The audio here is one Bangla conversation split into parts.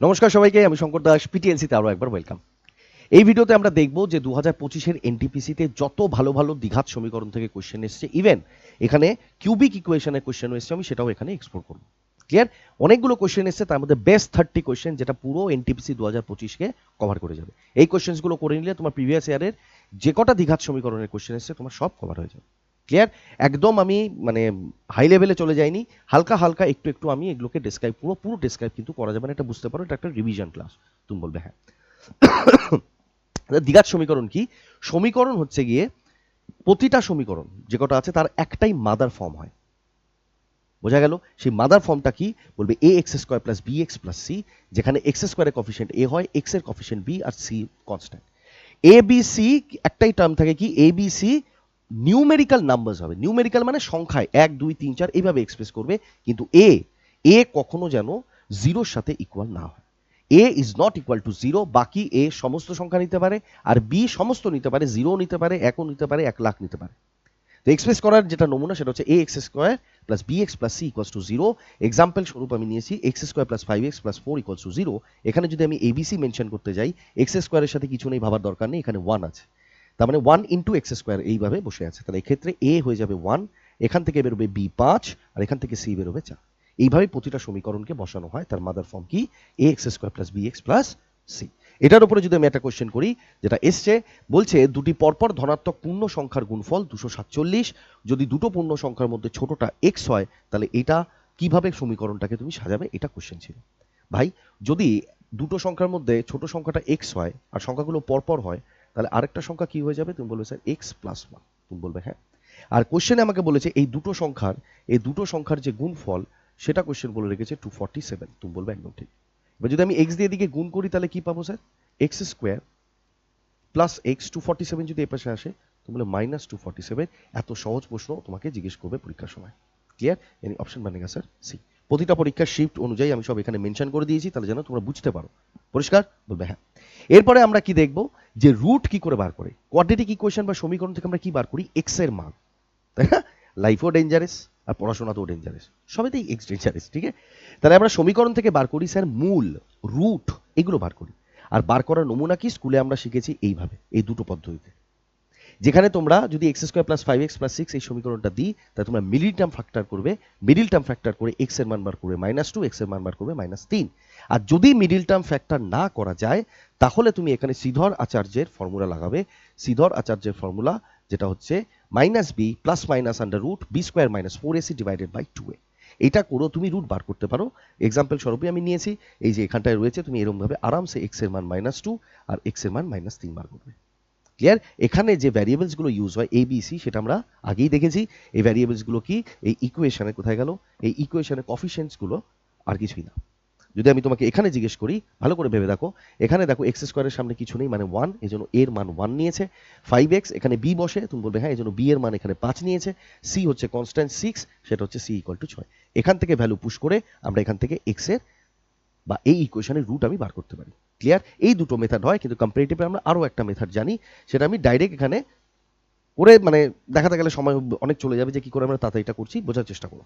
নমস্কার সবাইকে, আমি শঙ্কর দাস, পিটিএলসিতে আরও একবার ওয়েলকাম। এই ভিডিওতে আমরা দেখব যে 2025-এর এনটিপিসিতে যত ভালো ভালো দ্বিঘাত সমীকরণ থেকে কোশ্চেন এসছে, ইভেন এখানে কিউবিক ইকুয়েশনের কোশ্চেন এসছে, আমি সেটাও এখানে এক্সপ্লোর করব। ক্লিয়ার? অনেকগুলো কোশ্চেন এসছে, তার মধ্যে বেস্ট 30 কোশ্চেন যেটা পুরো এনটিপিসি 2025-কে কভার করে যাবে। এই কোশ্চেনগুলো করে নিলে তোমার প্রিভিয়াস ইয়ারের যে কটা দ্বিঘাত সমীকরণের কোশ্চেন এসছে তোমার সব কভার হয়ে যাবে। ক্লিয়ার? একদম আমি মানে হাই লেভেলে চলে যাইনি, হালকা হালকা একটু একটু আমি এগুলোকে ডেসক্রাইব, পুরো ডেসক্রাইব কিন্তু করা যাবে না, এটা বুঝতে পারো, এটা একটা রিভিশন ক্লাস। তুমি বলবে হ্যাঁ। দ্বিঘাত সমীকরণ কি? সমীকরণ হচ্ছে গিয়ে প্রতিটা সমীকরণ যে কটা আছে তার একটাই মাদার ফর্ম হয়। বোঝা গেল? সেই মাদার ফর্মটা কি? বলবে A X square plus B X plus C, যেখানে এক্স স্কোয়ারের কফিসিয়েন্ট এ হয়, এক্স এর কফিসিয়েন্ট বি আর C constant. A B C একটাই টার্ম থাকে কি, A B C numerical numbers হবে। নিউমেরিক্যাল মানে সংখ্যায় 1 2 3 4 এইভাবে এক্সপ্রেস করবে, কিন্তু এ কখনো যেন জিরোর সাথে ইকুয়াল না হয়। A is not equal to zero. বাকি এ সমস্ত সংখ্যা নিতে পারে, আর বি সমস্ত নিতে পারে, জিরো নিতে পারে, 1ও নিতে পারে, 1 লাখ নিতে পারে। তো এক্সপ্রেস করার যেটা নমুনা সেটা হচ্ছে A X square plus B X plus C equals to zero. Example স্বরূপ আমি নিয়েছি X square plus 5x plus 4 equals to zero. এখানে যদি আমি এবিসি মেনশন করতে যাই, এক্স স্কোয়ারের সাথে কিছু নেই, ভাবার দরকার নেই, এখানে 1 আছে, তার মানে 1 ইন্টু এক্স স্কোয়ার এইভাবে বসে আছে। তাহলে এক্ষেত্রে এ হয়ে যাবে 1, এখান থেকে বেরোবে বি 5, আর এখান থেকে সি বেরোবে 4। এইভাবে প্রতিটা সমীকরণকে বসানো হয়। তার মাদার ফর্ম কি? A X square plus B X plus C. এটার উপরে যদি আমি একটা কোশ্চেন করি, যেটা এসছে, বলছে দুটি পরপর ধনাত্মক পূর্ণ সংখ্যার গুণফল 247, যদি দুটো পূর্ণ সংখ্যার মধ্যে ছোটটা এক্স হয়, তাহলে এটা কিভাবে সমীকরণটাকে তুমি সাজাবে, এটা কোশ্চেন ছিল। ভাই, যদি দুটো সংখ্যার মধ্যে ছোট সংখ্যাটা এক্স হয় আর সংখ্যাগুলো পরপর হয়, তাহলে আরেকটা সংখ্যা কি হয়ে যাবে? তুমি বলবে স্যার এক্স প্লাস 1। তুমি বলবে হ্যাঁ। আর কোশ্চেনে আমাকে বলেছে এই দুটো সংখ্যার যে গুণফল, সেটা কোশ্চেন বলে রেখেছে 247। তুমি বলবে একদম ঠিক। এবার যদি আমি এক্স দিয়ে দিকে গুণ করি তাহলে কি পাবো sir? X square plus x, 247 যদি এ পাশে আসে তুমি বলে মাইনাস 247। এত সহজ প্রশ্ন তোমাকে জিজ্ঞেস করবে পরীক্ষার সময়। ক্লিয়ার? এনি অপশন বানেগা স্যার সি। প্রতিটা পরীক্ষার শিফট অনুযায়ী আমি সব এখানে মেনশন করে দিয়েছি, তাহলে যেন তোমরা বুঝতে পারো। পরিষ্কার? বলবে হ্যাঁ। এরপরে আমরা কি দেখব, যে রুট কি করে বার করে। কোয়াড্রেটিক ইকুয়েশন বা সমীকরণ থেকে আমরা কি বার করি? এক্স এর মান, তাই না? লাইফও ডেঞ্জারাস আর পড়াশোনাতেও ডেঞ্জারাস, সবেতেই এক্স ডেঞ্জারাস। ঠিক আছে? তাহলে আমরা সমীকরণ থেকে বার করি স্যার মূল, রুট, এগুলো বার করি। আর বার করার নমুনা কি? স্কুলে আমরা শিখেছি এইভাবে, এই দুটো পদ্ধতিতে। যেখানে তোমরা যদি x square plus 5x plus 6 এই সমীকরণটা দিই, তাহলে তোমরা মিডিল টার্ম ফ্যাক্টর করবে, মিডিল টার্ম ফ্যাক্টর করে এক্স এর মান বার করবে -2, এক্স এর মান বার করবে -3। আর যদি মিডিল টার্ম ফ্যাক্টর না করা যায়, তাহলে তুমি এখানে শ্রীধর আচার্যের ফর্মুলা লাগাবে। শ্রীধর আচার্যের ফর্মুলা যেটা হচ্ছে -b plus minus under root B square minus 4ac divided by 2a। এটা করেও তুমি রুট বার করতে পারো। এক্সাম্পল স্বরূপে আমি নিয়েছি, এই যে এখানটায় রয়েছে, তুমি এরকমভাবে আরামসে এক্স এর মান -2 আর এক্স এর মান -3 বার করবে। ক্লিয়ার? এখানে যে ভ্যারিয়েবলসগুলো ইউজ হয় এ বি সি, সেটা আমরা আগেই দেখেছি। এই ভ্যারিয়েবলসগুলো কি? এই ইকুয়েশনে কোথায় গেল? এই ইকুয়েশনের কফিসিয়েন্টসগুলো, আর কিছুই না। যদি আমি তোমাকে এখানে জিজ্ঞেস করি, ভালো করে ভেবে দেখো, এখানে দেখো এক্স স্কোয়ারের সামনে কিছু নেই, মানে 1, এই জন্য এর মান 1 নিয়েছে। 5x, এখানে বি বসে, তুমি বলবে হ্যাঁ, এই জন্য বি এর মান এখানে 5 নিয়েছে। সি হচ্ছে কনস্ট্যান্ট 6, সেটা হচ্ছে সি ইকুয়াল টু 6। এখান থেকে ভ্যালু পুশ করে আমরা এখান থেকে এক্স এর বা এই ইকুয়েশনের রুট আমি বার করতে পারি। ক্লিয়ার? এই দুটো মেথড হয়, কিন্তু কম্পারেটিভে আমরা আরও একটা মেথড জানি, সেটা আমি ডাইরেক্ট এখানে করে মানে দেখাতে গেলে সময় অনেক চলে যাবে, যে কি করে আমরা তাড়াতাড়ি এটা করছি বোঝার চেষ্টা করো।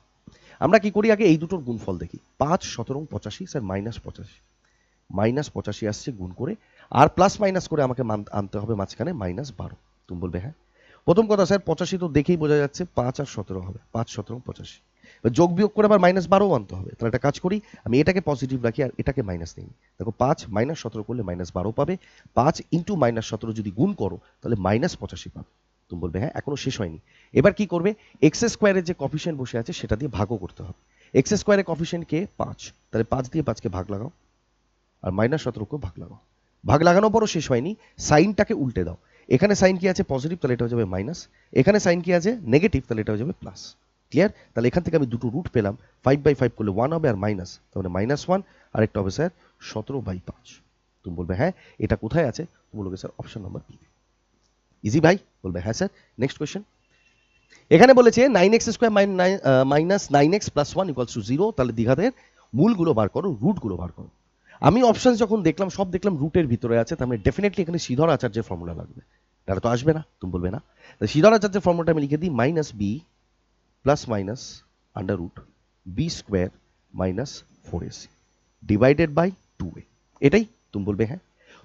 আমরা কি করি, আগে এই দুটোর গুণফল দেখি। 5 17 85 স্যার -85 আসছে গুণ করে, আর প্লাস মাইনাস করে আমাকে আনতে হবে মাঝখানে -12। তুমি বলবে হ্যাঁ। প্রথম কথা স্যার 85 তো দেখেই বোঝা যাচ্ছে 5 আর 17 হবে, 5 17 85। যোগ বিয়োগ করে আবার -12 আনতে হবে। তাহলে একটা কাজ করি, আমি এটাকে পজিটিভ রাখি আর এটাকে মাইনাস নিই। দেখো 5 -17 করলে -12 পাবে, 5 ইন্টু -17 যদি গুণ করো তাহলে -85 পাবে। তুমি বলবে হ্যাঁ, এখনো শেষ হয়নি। এবার কি করবে, এক্স স্কোয়ারের যে কফিসিয়েন্ট বসে আছে সেটা দিয়ে ভাগও করতে হবে। এক্স স্কোয়ারের কফিসিয়েন্ট কে? 5, তাহলে 5 দিয়ে 5কে ভাগ লাগাও, আর -17কেও ভাগ লাগাও। ভাগ লাগানোর পরও শেষ হয়নি, সাইনটাকে উল্টে দাও। এখানে সাইন কি আছে? পজিটিভ, তাহলে এটা হয়ে যাবে মাইনাস। এখানে সাইন কি আছে? নেগেটিভ, তাহলে এটা হয়ে যাবে প্লাস। ক্লিয়ার? তাহলে এখান থেকে আমি দুটো রুট পেলাম, 5/5 করলে 1 হবে আর মাইনাস, তাহলে -1, আরেকটা হবে স্যার 17/5। তুমি বলবে হ্যাঁ, এটা কোথায় আছে? তুমি বলবে sir option number B. Easy ভাই? বলবে হ্যাঁ স্যার। Next question. এখানে বলেছে 9x square minus 9x plus 1 equals to 0। তাহলে দ্বিঘাতের মূলগুলো বার করো, রুটগুলো বার করো। আমি অপশন যখন দেখলাম, সব দেখলাম রুটের ভিতরে আছে, তার মানে ডেফিনেটলি এখানে শ্রীধর আচার্যের ফর্মুলা লাগবে। তাহলে তো আসবে না, তুমি বলবে না। শ্রীধর আচার্যের ফর্মুলাটা আমি লিখে দিই, -b plus minus under root B square minus 4ac divided by 2a, এটাই তুমি বলবে হ্যাঁ।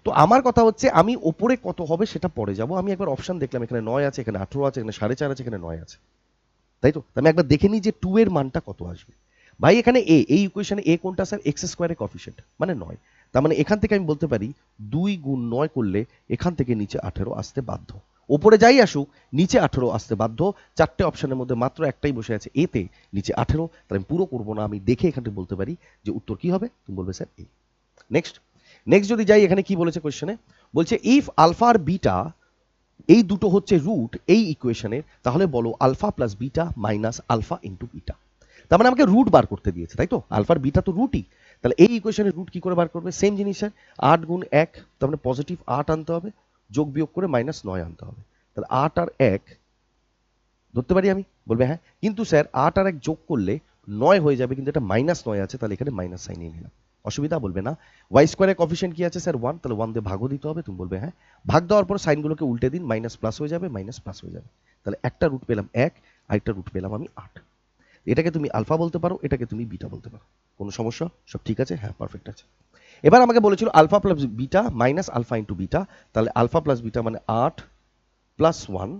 তো আমার কথা হচ্ছে আমি ওপরে কত হবে সেটা পরে যাব, আমি একবার অপশন দেখলাম এখানে 9 আছে, এখানে 18 আছে, এখানে 4.5 আছে, এখানে 9 আছে, তাই তো? আমি একবার দেখে নিই যে 2 এর মানটা কত আসবে। ভাই এখানে এ, এই ইকুয়েশনে এ কোনটা স্যার? এক্স স্কোয়ারের কফিসিয়েন্ট মানে 9। তার মানে এখান থেকে আমি বলতে পারি 2 গুণ 9 করলে এখান থেকে নিচে 18 আসতে বাধ্য। ওপরে যাই আসুক নিচে 18 আসতে বাধ্য। চারটে অপশনের মধ্যে মাত্র একটাই বসে আছে এতে, নিচে 18। তাহলে আমি পুরো করবো না, আমি দেখে এখান থেকে বলতে পারি যে উত্তর কি হবে। তুমি বলবে স্যার এ। নেক্সট নেক্সট যদি যাই, এখানে কি বলেছে কোয়েশ্চেনে? বলছে ইফ আলফা আর বিটা এই দুটো হচ্ছে রুট এই ইকুয়েশনের, তাহলে বলো alpha plus beta minus alpha into beta. তার মানে আমাকে রুট বার করতে দিয়েছে, তাই তো? আলফার বিটা তো রুটই, তাহলে এই ইকুয়েশনের রুট কি করে বার করবে? সেম জিনিস স্যার, 8 গুণ 1, তার মানে পজিটিভ 8 আনতে হবে, যোগ বিয়োগ করে -9 আনতে হবে। তাহলে 8 আর 1 ধরতে পারি আমি, বলবে হ্যাঁ। কিন্তু স্যার 8 আর 1 যোগ করলে 9 হয়ে যাবে, কিন্তু এটা -9 আছে, তাহলে এখানে মাইনাস সাইন নিয়ে নিলাম, অসুবিধা? বলবে না। ওয়াই স্কোয়ারের কফিসিয়েন্ট কি আছে স্যার? 1, তাহলে 1 দিয়ে ভাগও দিতে হবে। তুমি বলবে হ্যাঁ। ভাগ দেওয়ার পর সাইনগুলোকে উল্টে দিন, মাইনাস প্লাস হয়ে যাবে, মাইনাস প্লাস হয়ে যাবে। তাহলে একটা রুট পেলাম 1, আরেকটা রুট পেলাম আমি 8। এটাকে তুমি আলফা বলতে পারো, এটাকে তুমি বিটা বলতে পারো। কোনো সমস্যা? সব ঠিক আছে? হ্যাঁ, পারফেক্ট আছে। এবার আমাকে বলেছিল alpha plus beta minus alpha into beta, তাহলে আলফা প্লাস বিটা মানে 8 প্লাস 1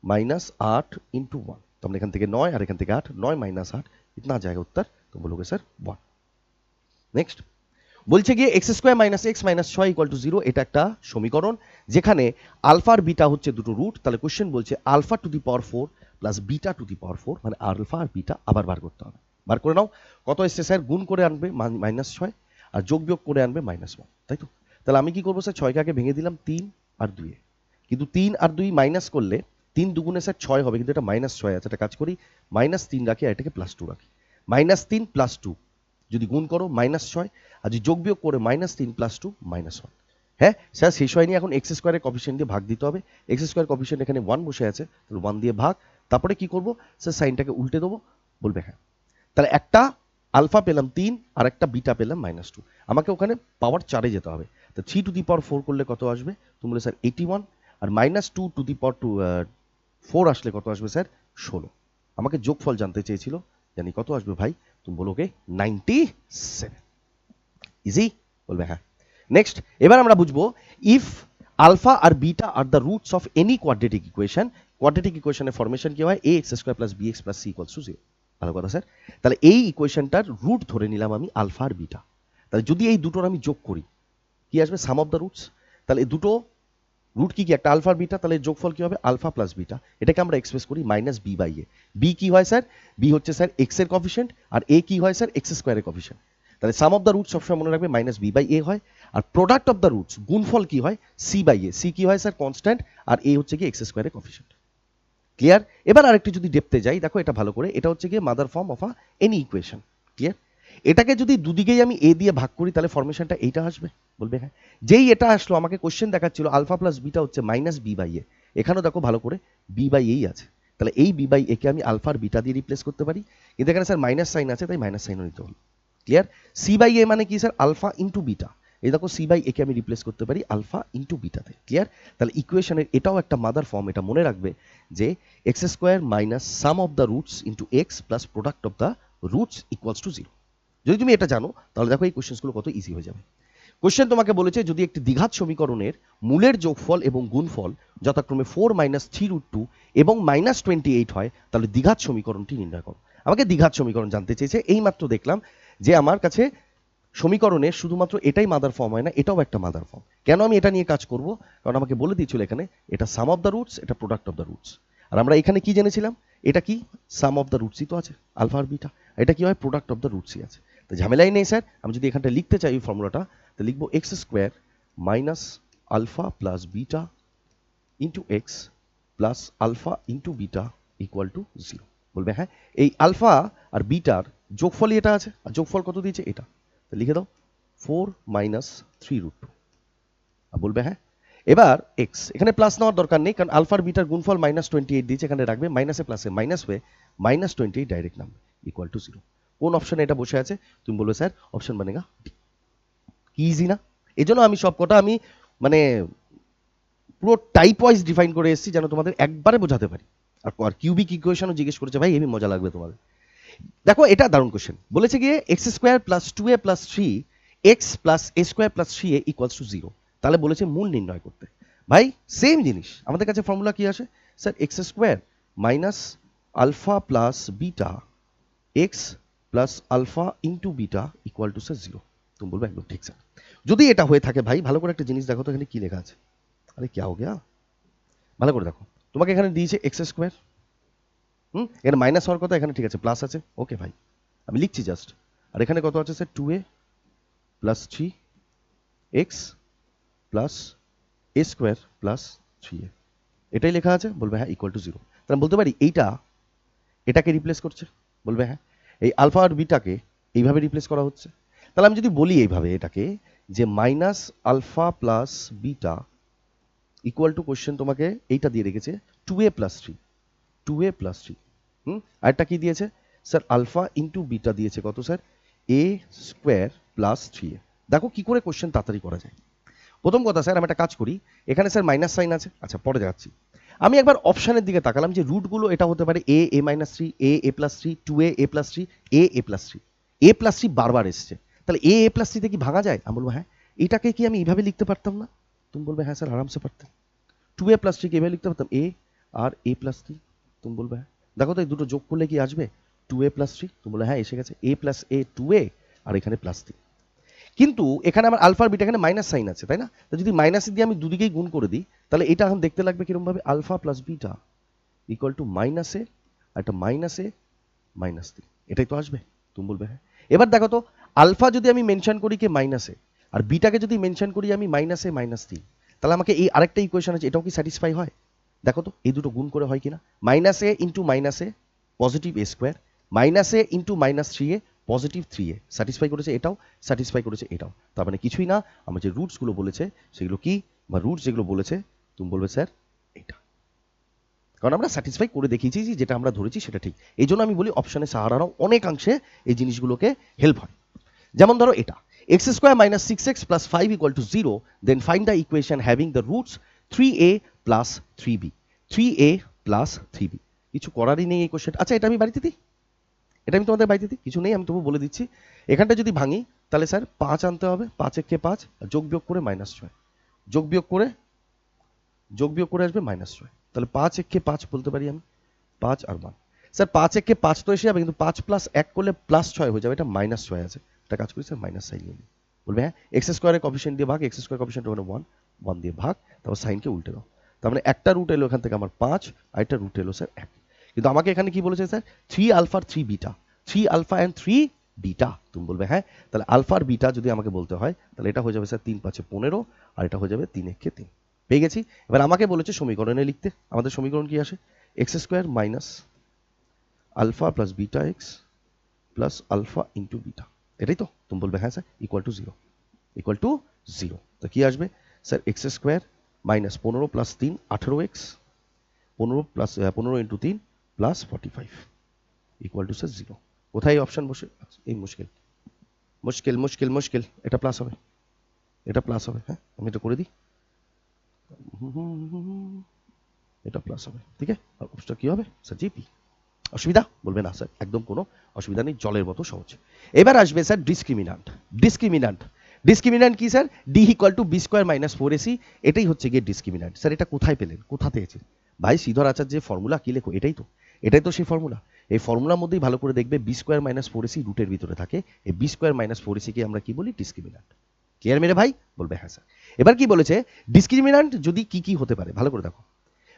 माइनस 8 इंटू 1, तो हमने এখান থেকে 9 আর এখান থেকে 8, 9 माइनस 8 इतना आ जाएगा उत्तर। तो बोलोगे सर 1। नेक्स्ट বলছে গিয়ে x square minus x minus 6 equal to 0, এটা একটা সমীকরণ যেখানে আলফা আর বিটা হচ্ছে দুটো রুট। তাহলে কোশ্চেন বলছে alpha to the power 4 plus beta to the power 4, মানে আলফা আর বিটা আবার বার করতে হবে। বার করে নাও। কত এসছে স্যার? গুণ করে আনবে -6 আর যোগ বিয়োগ করে আনবে -1, তাই তো? তাহলে আমি কি করবো স্যার? 6কে আগে ভেঙে দিলাম 3 আর 2 এ, কিন্তু 3 আর 2 মাইনাস করলে 3 দুগুণে স্যার 6 হবে, কিন্তু এটা -6 আছে। একটা কাজ করি, -3 রাখি আর এটাকে +2 রাখি। -3 + 2 যদি গুণ করো -6, আর যদি যোগ বিয়োগ করে -3 + 2 -1। হ্যাঁ স্যার, শেষ হয়নি, এখন এক্স স্কোয়ারের কফিসিয়েন্ট দিয়ে ভাগ দিতে হবে। এক্স স্কোয়ার কফিসিয়েন্ট এখানে 1 বসে আছে, তাহলে 1 দিয়ে ভাগ। তারপরে কি করব স্যার? সাইনটাকে উল্টে দেবো। বলবে হ্যাঁ। তাহলে একটা আলফা পেলাম 3 আর একটা বিটা পেলাম -2, আমাকে ওখানে পাওয়ার 4-এ যেতে হবে। তো 3 টু দি পাওয়ার 4 করলে কত আসবে? তুমি বলে sir 81, R -2 two the power 4 আসলে কত আসবে স্যার? 16। আমাকে যোগফল জানতে চেয়েছিল, জানি কত আসবে ভাই? তুমি বলোগে 97। ইজি? বলবে হ্যাঁ। নেক্সট এবার আমরা বুঝবো ইফ আলফা আর beta are the roots of any quadratic equation. Quadratic ইকুয়েশনের ফরমেশন কি হয়? ax square plus bx plus c equals to 0। ভালো কথা স্যার। তাহলে এই ইকুয়েশনটার রুট ধরে নিলাম আমি আলফা আর বিটা। তাহলে যদি এই দুটোর আমি যোগ করি কি আসবে? সাম অফ দ্য রুটস। তাহলে এই দুটো রুট কি কি? একটা আলফা আর বিটা, তাহলে যোগফল কি হবে? Alpha plus beta. এটাকে আমরা এক্সপ্রেস করি minus B by A. B কি হয় স্যার? বি হচ্ছে স্যার এক্স এর কফিসিয়েন্ট, আর এ কি হয় স্যার? এক্স স্কোয়ারের কফিসিয়েন্ট। তাহলে সাম অফ দ্য রুটস সবসময় মনে রাখবে মাইনাস বি বাই এ হয়, আর প্রোডাক্ট অফ দ্য রুটস গুণফল কি হয়? C by A. সি কি হয় স্যার? কনস্ট্যান্ট, আর এ হচ্ছে কি এক্স স্কোয়ারের কফিসিয়েন্ট। ক্লিয়ার? এবার আরেকটু যদি ডেপথে যাই, দেখো এটা ভালো করে, এটা হচ্ছে গিয়ে mother form of a any equation. Clear? এটাকে যদি দুদিকেই আমি এ দিয়ে ভাগ করি তাহলে ফরমেশনটা এইটা আসবে। বলবে হ্যাঁ। যেই এটা আসলো আমাকে কোশ্চেন দেখাচ্ছিল আলফা প্লাস বিটা হচ্ছে মাইনাস বি বাই এ। এখানেও দেখো ভালো করে বি বাই এই আছে, তাহলে এই বি বাই একে আমি আলফা আর বিটা দিয়ে রিপ্লেস করতে পারি, কিন্তু এখানে স্যার মাইনাস সাইন আছে, তাই মাইনাস সাইনও নিতে হলো। ক্লিয়ার? সি বাই এ মানে কি স্যার? Alpha into beta. এই দেখো সি বাই একে আমি রিপ্লেস করতে পারি আলফা ইন্টু বিটাতে। ক্লিয়ার? তাহলে ইকুয়েশনের এটাও একটা মাদার ফর্ম। এটা মনে রাখবে যে x square minus some of the roots into X plus product of the roots equals to 0। যদি তুমি এটা জানো তাহলে দেখো এই কোশ্চেনগুলো কত ইজি হয়ে যাবে। কোশ্চেন তোমাকে বলেছে যদি একটি দ্বিঘাত সমীকরণের মূলের যোগফল এবং গুণফল যথাক্রমে 4 মাইনাস 3√2 এবং -28 হয়, তাহলে দ্বিঘাত সমীকরণটি নির্ণয় করো। আমাকে দ্বিঘাত সমীকরণ জানতে চেয়েছে। এইমাত্র দেখলাম যে আমার কাছে সমীকরণের শুধুমাত্র এটাই মাদার ফর্ম হয় না, এটাও একটা মাদার ফর্ম। কেন আমি এটা নিয়ে কাজ করব? কারণ আমাকে বলে দিয়েছিল এখানে এটা সাম অফ দ্য রুটস, এটা প্রোডাক্ট অফ দ্য রুটস। আর আমরা এখানে কি জেনেছিলাম? এটা কি? সাম অফ দ্য রুটসই তো আছে, আলফা আর বিটা। এটা কি হয়? প্রোডাক্ট অফ দ্য রুটসই আছে। তো ঝামেলাই নেই স্যার। আমি যদি এখানটা লিখতে চাই এই ফর্মুলাটা, তো লিখবো X square minus alpha plus beta into X plus alpha into beta equal to 0। বলবে হ্যাঁ। এই আলফা আর বিটার যোগফলই এটা আছে, আর যোগফল কত দিয়েছে? এটা। তো লিখে দাও 4 মাইনাস 3√2। বলবে হ্যাঁ। এবার এক্স এখানে প্লাস নেওয়ার দরকার নেই, কারণ আলফার বিটার গুণফল -28 দিয়েছে, এখানে রাখবে, মাইনাসে প্লাসে মাইনাস হয়ে -28 ডাইরেক্ট নামবে ইকুয়াল টু 0। কোন অপশনে এটা বসে আছে? তুমি বলবে স্যার অপশন বানেগা ডি। কি ইজি না? এই জন্য আমি সবকটা আমি মানে পুরো টাইপ ওয়াইজ ডিফাইন করে এসেছি যেন তোমাদের একবারে বোঝাতে পারি। আর কিউবিক ইকুয়েশনও জিজ্ঞেস করেছে ভাই, হেবি মজা লাগবে তোমাদের। দেখো এটা দারুণ কোশ্চেন। বলেছে গিয়ে x square plus 2a plus 3 x plus A square plus three A equals to zero. তাহলে বলেছে মূল নির্ণয় করতে। ভাই সেম জিনিস, আমাদের কাছে ফর্মুলা কি আসে sir? X square minus alpha plus beta X plus alpha into beta equal to sir zero. তুমি বলবে একদম ঠিক স্যার। যদি এটা হয়ে থাকে ভাই, ভালো করে একটা জিনিস দেখো তো এখানে কি লেখা আছে। আরে क्या हो गया, ভালো করে দেখো। তোমাকে এখানে দিয়েছে এক্স স্কোয়ার, এখানে মাইনাস হওয়ার কথা, এখানে ঠিক আছে প্লাস আছে, ওকে ভাই আমি লিখছি জাস্ট। আর এখানে কত আছে sir? Two A plus three X plus A square plus three এ, এটাই লেখা আছে। বলবে হ্যাঁ ইকুয়াল টু জিরো। তাহলে বলতে পারি এটাকে রিপ্লেস করছে। বলবে হ্যাঁ, এই আলফা আর বিটাকে এইভাবে রিপ্লেস করা হচ্ছে। তাহলে আমি যদি বলি এইভাবে এটাকে, যে minus alpha plus beta equal to question তোমাকে এইটা দিয়ে রেখেছে two A plus three, two A plus three. আরেকটা কি দিয়েছে স্যার? আলফা ইন্টু বিটা দিয়েছে কত sir? A square plus three A. দেখো কি করে কোশ্চেন তাড়াতাড়ি করা যায়। প্রথম কথা স্যার, আমি একটা কাজ করি, এখানে স্যার মাইনাস সাইন আছে, আচ্ছা পরে যাচ্ছি। আমি একবার অপশানের দিকে তাকালাম যে রুটগুলো এটা হতে পারে এ এ minus three, A plus three, two A plus three, A plus three. A plus three বারবার এসছে, তাহলে এ প্লাস থ্রিতে কি ভাঙা যায়? আমি বলবো হ্যাঁ। এটাকে কি আমি এইভাবে লিখতে পারতাম না? তুমি বলবে হ্যাঁ স্যার আরামসে পারতাম। টু এ প্লাস থ্রিকে এভাবে লিখতে পারতাম, এ আর এ প্লাস থ্রি। তুমি বলবে হ্যাঁ। দেখো তো এই দুটো যোগ করলে কি আসবে? Two A plus three. তুমি বলে হ্যাঁ এসে গেছে, এ প্লাস এ টু এ, আর এখানে প্লাস থ্রি। কিন্তু এখানে আমার আলফা আর বিটা এখানে মাইনাস সাইন আছে, তাই না? তো যদি মাইনাস দিয়ে আমি দুদিকেই গুণ করে দিই, তাহলে এটা এখন দেখতে লাগবে কিরকম ভাবে? Alpha plus beta equal to minus A, আর একটা মাইনাস এ মাইনাস থ্রি, এটাই তো আসবে। তুমি বলবে হ্যাঁ। এবার দেখো তো, আলফা যদি আমি মেনশন করি কে মাইনাসে, আর বিটাকে যদি মেনশন করি আমি মাইনাসে মাইনাস থ্রি, তাহলে আমাকে এই আরেকটা ইকুয়েশন আছে, এটাও কি স্যাটিসফাই হয়? দেখো তো এই দুটো গুণ করে হয় কিনা। মাইনাস এ ইন্টু মাইনাস এ পজিটিভ এ স্কোয়ার, মাইনাস এ ইন্টু মাইনাস থ্রি এ পজিটিভ থ্রি এ, স্যাটিসফাই করেছে এটাও, স্যাটিসফাই করেছে এটাও। তার মানে কিছুই না, আমার যে রুটসগুলো বলেছে সেগুলো কি, বা রুটস যেগুলো বলেছে তুমি বলবে স্যার এটা। কারণ আমরা স্যাটিসফাই করে দেখিয়েছি যে যেটা আমরা ধরেছি সেটা ঠিক। এই জন্য আমি বলি অপশানে সাহারাও অনেকাংশে এই জিনিসগুলোকে হেল্প হয়। যেমন ধরো এটা X square minus six X plus five equal to zero, then find the equation having the roots three A plus three B, three A plus three B. কিছু করারই নেই এই কোশ্চেন। আচ্ছা এটা আমি বাড়িতে দিই, এটা আমি তোমাদের বাড়িতে দিই, কিছু নেই, আমি তবু বলে দিচ্ছি। এখানটা যদি ভাঙি তাহলে স্যার পাঁচ আনতে হবে, পাঁচ একে পাঁচ, যোগ বিয়োগ করে মাইনাস ছয়, যোগ বিয়োগ করে আসবে মাইনাস ছয়। তাহলে পাঁচ একে পাঁচ বলতে পারি আমি, পাঁচ আর ওয়ান। স্যার পাঁচ একে পাঁচ তো এসে যাবে, কিন্তু পাঁচ প্লাস এক করলে প্লাস ছয় হয়ে যাবে, এটা মাইনাস ছয় আছে। একটা কাজ করি স্যার মাইনাস সাইন নিয়ে নিই। বলবে হ্যাঁ এক্স স্কোয়ারের কফিসিয়েন্ট দিয়ে ভাগ, এক্স স্কোয়ার কফিসিয়েন্ট ওখানে ওয়ান, ওয়ান দিয়ে ভাগ, তারপর সাইনকে উল্টে দাও। তার মানে একটা রুট এলো এখান থেকে আমার পাঁচ, আর একটা রুট এলো স্যার এক। কিন্তু আমাকে এখানে কি বলেছে sir? Three alpha three beta, three alpha and three beta. তুমি বলবে হ্যাঁ। তাহলে আলফা আর বিটা যদি আমাকে বলতে হয়, তাহলে এটা হয়ে যাবে স্যার তিন পাঁচে 15, আর এটা হয়ে যাবে তিন একে তিন। পেয়ে গেছি। এবার আমাকে বলেছে সমীকরণে লিখতে। আমাদের সমীকরণ কি আসে? X square minus alpha plus beta X plus alpha into beta, এটাই তো? তুমি বলবে হ্যাঁ sir, equal to zero, equal to zero. তো কি আসবে sir? X square minus 15 plus তিন 18 এক্স, 15 প্লাস 15 ইন্টু তিন plus 45 equal to sir zero. কোথায় অপশন বসে? এই মুশকিল মুশকিল মুশকিল মুশকিল, এটা প্লাস হবে, এটা প্লাস হবে। হ্যাঁ আমি এটা করে দিই, এটা প্লাস হবে, ঠিক আছে। আর অপশনটা কি হবে স্যার? জিপি। অসুবিধা? বলবে না স্যার একদম কোনো অসুবিধা নেই, জলের মতো সহজ। এবার আসবে স্যার ডিসক্রিমিনান্ট। ডিসক্রিমিনান্ট, ডিসক্রিমিনান্ট কি sir? D equal to B square minus four AC, এটাই হচ্ছে গিয়ে ডিসক্রিমিনান্ট। স্যার এটা কোথায় পেলেন, কোথা পেয়েছেন? ভাই শ্রীধর আচার্য যে ফর্মুলা কি লেখো, এটাই তো সেই ফর্মুলা। এই ফর্মুলার মধ্যেই ভালো করে দেখবে B square minus four AC রুটের ভিতরে থাকে। এই বি স্কোয়ার মাইনাস ফোর এসিকে আমরা কি বলি? ডিসক্রিমিনান্ট। ক্লিয়ার মেরে ভাই? বলবে হ্যাঁ স্যার। এবার কি বলেছে? ডিসক্রিমিনান্ট যদি কি কি হতে পারে ভালো করে দেখো।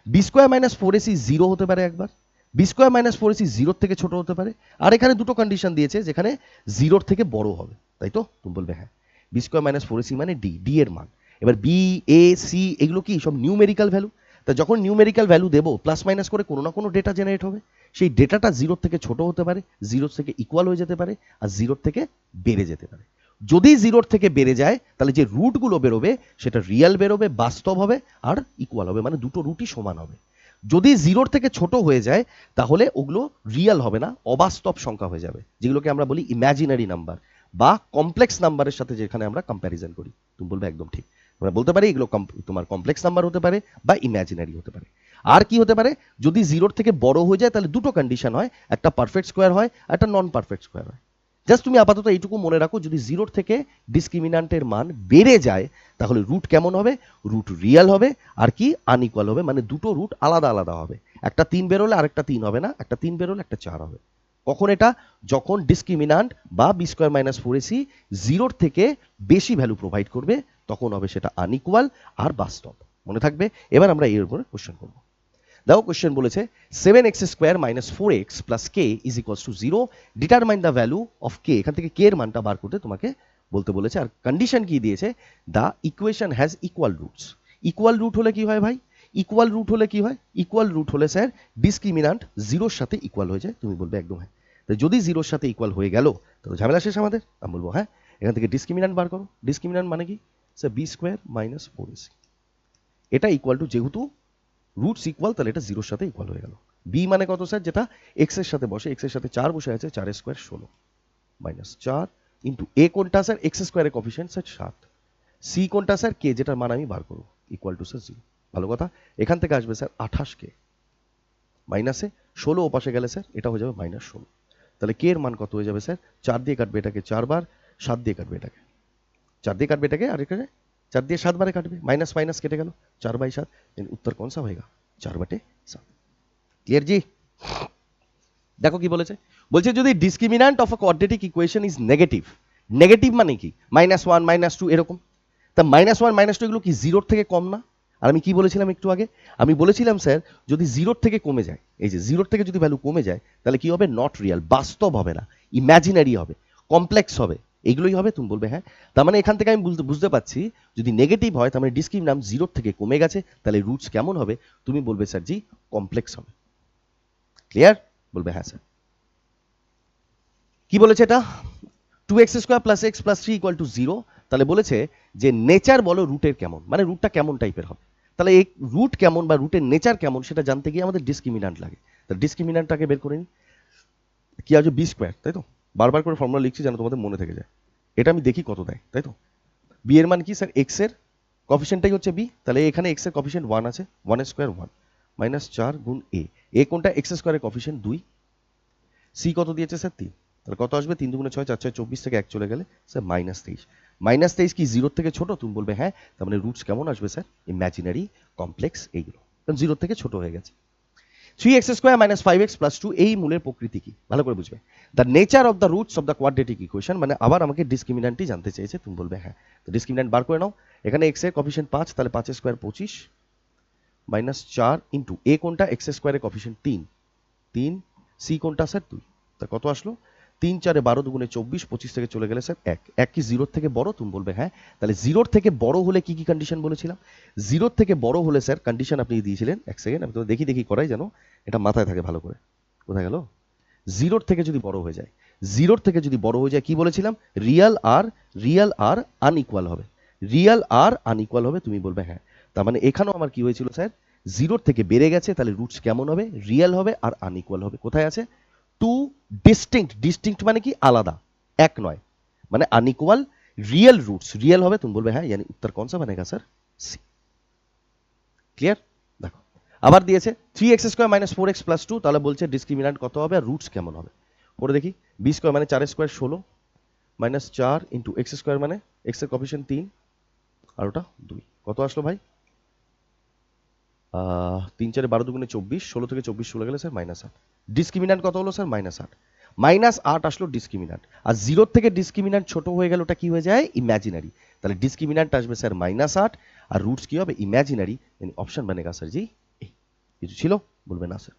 B square minus four AC zero হতে পারে একবার, B square minus four AC জিরোর থেকে ছোট হতে পারে, আর এখানে দুটো কন্ডিশন দিয়েছে যেখানে জিরোর থেকে বড় হবে, তাই তো? তুমি বলবে হ্যাঁ। B square minus four AC মানে ডি, ডি এর মান। এবার বি এ সি এগুলো কি সব নিউমেরিক্যাল ভ্যালু। তা যখন নিউমেরিক্যাল ভ্যালু দেবো প্লাস মাইনাস করে কোনো না কোনো ডেটা জেনারেট হবে। সেই ডেটাটা জিরোর থেকে ছোট হতে পারে, জিরোর থেকে ইকুয়াল হয়ে যেতে পারে, আর জিরোর থেকে বেড়ে যেতে পারে। যদি জিরোর থেকে বেড়ে যায় তাহলে যে রুটগুলো বেরোবে সেটা রিয়েল বেরোবে, বাস্তব হবে, আর ইকুয়াল হবে, মানে দুটো রুটই সমান হবে। যদি জিরোর থেকে ছোট হয়ে যায় তাহলে ওগুলো রিয়েল হবে না, অবাস্তব সংখ্যা হয়ে যাবে, যেগুলোকে আমরা বলি ইমাজিনারি নাম্বার বা কমপ্লেক্স নাম্বারের সাথে যেখানে আমরা কম্প্যারিজন করি। তুমি বলবে একদম ঠিক। আমরা বলতে পারি এগুলো তোমার কমপ্লেক্স নাম্বার হতে পারে বা ইমাজিনারি হতে পারে। আর কি হতে পারে? যদি জিরোর থেকে বড় হয়ে যায় তাহলে দুটো কন্ডিশন হয়, একটা পারফেক্ট স্কোয়ার হয়, একটা নন পারফেক্ট স্কোয়ার হয়। জাস্ট তুমি আপাতত এইটুকু মনে রাখো, যদি জিরোর থেকে ডিসক্রিমিনান্টের মান বেড়ে যায় তাহলে রুট কেমন হবে? রুট রিয়েল হবে আর কি আনইকুয়াল হবে, মানে দুটো রুট আলাদা আলাদা হবে। একটা 3 বেরোলে আরেকটা 3 হবে না, একটা 3 বেরোলে একটা 4 হবে। কখন এটা? যখন ডিসক্রিমিনান্ট বা B square minus four AC জিরোর থেকে বেশি ভ্যালু প্রোভাইড করবে, তখন হবে সেটা আনইকুয়াল আর বাস্তব। মনে থাকবে। এবার আমরা এর উপরে কোশ্চেন করব। দেখো কোশ্চেন বলেছে 7x square minus 4x plus K is equals to 0, determine the value of K. এখান থেকে কে এর মানটা বার করতে তোমাকে বলতে বলেছে, আর কন্ডিশন কি দিয়েছে? The equation has equal roots. Equal root হলে কি হয় ভাই? ইকুয়াল রুট হলে কি হয়? ইকুয়াল রুট হলে স্যার ডিসক্রিমিনান্ট জিরোর সাথে ইকুয়াল হয়ে যায়। তুমি বলবে একদম হ্যাঁ। তো যদি জিরোর সাথে ইকুয়াল হয়ে গেল তাহলে ঝামেলা শেষ আমাদের। আমি বলবো হ্যাঁ। এখান থেকে ডিসক্রিমিনান্ট বার করো। ডিসক্রিমিনান্ট মানে কি sir? B square minus 4ac। এটা ইকুয়াল টু, যেহেতু রুটস ইকুয়াল তাহলে এটা জিরোর সাথে ইকুয়াল হয়ে গেল। বি মানে কত স্যার? যেটা এক্স এর সাথে বসে, এক্স এর সাথে 4 বসে আছে, 4 স্কোয়ার 16 মাইনাস 4 ইন্টু এ কোনটা স্যার? এক্স স্কোয়ারের কোফিশিয়েন্ট স্যার 7। সি কোনটা স্যার? কে, যেটার মান আমি বার করবো, ইকুয়াল টু স্যার 0। ভালো কথা। এখান থেকে আসবে স্যার 28 কে, মাইনাসে 16 ও পাশে গেলে স্যার এটা হয়ে যাবে মাইনাস 16। তাহলে কে এর মান কত হয়ে যাবে স্যার? 4 দিয়ে কাটবে এটাকে 4 বার, 7 দিয়ে কাটবে এটাকে 4 দিয়ে কাটবে এটাকে, আর এখানে 4 দিয়ে 7 বারে কাটবে, মাইনাস মাইনাস কেটে গেল, 4/7। उत्तर कौन सा होगा? 4/7। क्लियर जी? দেখো কি বলেছে? বলছে যদি discriminant of a quadratic equation is negative. Negative মানে কি? -1 -2 এরকম। তা -1 -2 এগুলো কি জিরোর থেকে কম না? আর আমি কি বলেছিলাম একটু আগে? আমি বলেছিলাম স্যার যদি জিরোর থেকে কমে যায়, এই যে জিরোর থেকে যদি ভ্যালু কমে যায় তাহলে কি হবে? নট রিয়াল, বাস্তব হবে না, ইমাজিনারি হবে, কমপ্লেক্স হবে, এগুলোই হবে। তুমি বলবে হ্যাঁ। তার মানে এখান থেকে আমি বুঝতে পারছি যদি নেগেটিভ হয় তার মানে ডিসক্রিমিনান্ট জিরোর থেকে কমে গেছে, তাহলে রুটস কেমন হবে? তুমি বলবে স্যার জি কমপ্লেক্স হবে। ক্লিয়ার? বলবে হ্যাঁ স্যার। কি বলেছে এটা? 2x square plus x plus 3 equal to 0। তাহলে বলেছে যে নেচার বলো রুটের কেমন, মানে রুটটা কেমন টাইপের হবে। তাহলে এই রুট কেমন বা রুটের নেচার কেমন সেটা জানতে গিয়ে আমাদের ডিসক্রিমিনান্ট লাগে। তাহলে ডিসক্রিমিনান্টটাকে বের করে নিই। কি আছে? বি স্কোয়ার, তাই তো? বারবার করে ফর্মুলা লিখছি যেন তোমাদের মনে থেকে যায়। এটা আমি দেখি কত দেয়, তাই তো? বি এর মান কি স্যার? এক্স এর কফিসিয়েন্টটাই হচ্ছে বি, তাহলে এখানে এক্স এর কফিসিয়েন্ট 1 আছে, 1 স্কোয়ার 1 মাইনাস 4 গুণ এ। এ কোনটা? এক্স স্কোয়ারের কফিসিয়েন্ট 2। সি কত দিয়েছে স্যার? 3। তাহলে কত আসবে? 3 দুগুণে 6, 4 6 24 থেকে 1 চলে গেলে স্যার -23। -23 কি জিরোর থেকে ছোট? তুমি বলবে হ্যাঁ। তার মানে রুটস কেমন আসবে স্যার? ইমাজিনারি, কমপ্লেক্স, এইগুলো, কারণ জিরোর থেকে ছোট হয়ে গেছে। 3x square minus 5x plus 2 এই মূলের প্রকৃতি কি ভালো করে বুঝবে। The nature of the roots of the quadratic equation, মানে আবার আমাকে ডিসক্রিমিনান্টই জানতে চেয়েছে। তুমি বলবে হ্যাঁ। তো ডিসক্রিমিনান্ট বার করে নাও। এখানে x এর কফিসিয়েন্ট 5, তাহলে 5 স্কোয়ার 25 মাইনাস 4 ইন্টু এ কোনটা? এক্স স্কোয়ারের কফিসিয়েন্ট 3, সি কোনটা স্যার? 2। তা কত আসলো? 3 4 12 দুগুণে 24, 25 থেকে চলে গেলে স্যার 1। 1 কি জিরোর থেকে বড়? তুমি বলবে হ্যাঁ। তাহলে জিরোর থেকে বড় হলে কি কি কন্ডিশন বলেছিলাম? জিরোর থেকে বড় হলে স্যার কন্ডিশন আপনি দিয়েছিলেন, এক সেকেন্ড আমি তো দেখি করাই যেন এটা মাথায় থাকে ভালো করে। কোথায় গেল? জিরোর থেকে যদি বড় হয়ে যায়, জিরোর থেকে যদি বড় হয়ে যায় কি বলেছিলাম? রিয়াল আর আনইকুয়াল হবে। রিয়াল আর আনইকুয়াল হবে। তুমি বলবে হ্যাঁ। তার মানে এখানেও আমার কি হয়েছিল স্যার? জিরোর থেকে বেড়ে গেছে, তাহলে রুটস কেমন হবে? রিয়াল হবে আর আনইকুয়াল হবে। কোথায় আছে? টু ডিস্টিংক্ট মানে কি? আলাদা, এক নয়, মানে আনইকুয়াল রিয়েল রুটস রিয়েল হবে। তুমি বলবে হ্যাঁ, यानी उत्तर कौन सा बनेगा স্যার? সি। ক্লিয়ার? দেখো আবার দিয়েছে 3x square minus 4x plus 2, তাহলে বলছে ডিসক্রিমিনান্ট কত হবে আর রুটস কেমন হবে। পরে দেখি। বি স্কোয়ার মানে 4 square 16 minus 4 into x square মানে এক্স এর কফিসিয়েন্ট 3 আর ওটা 2। কত আসলো ভাই? 3 4 12 দুগুণে 24, 16 থেকে 24 চলে গেলে স্যার -8। ডিসক্রিমিনান্ট কত হলো স্যার? -8। -8 আসলো ডিসক্রিমিনান্ট। আর জিরোর থেকে ডিসক্রিমিনান্ট ছোট হয়ে গেল, ওটা কি হয়ে যায়? ইমাজিনারি। তাহলে ডিসক্রিমিনান্ট আসবে স্যার -8 আর রুটস কি হবে? ইমাজিনারি। অপশন बनेगा স্যার জি এই। কিছু ছিল? বলবে না sir.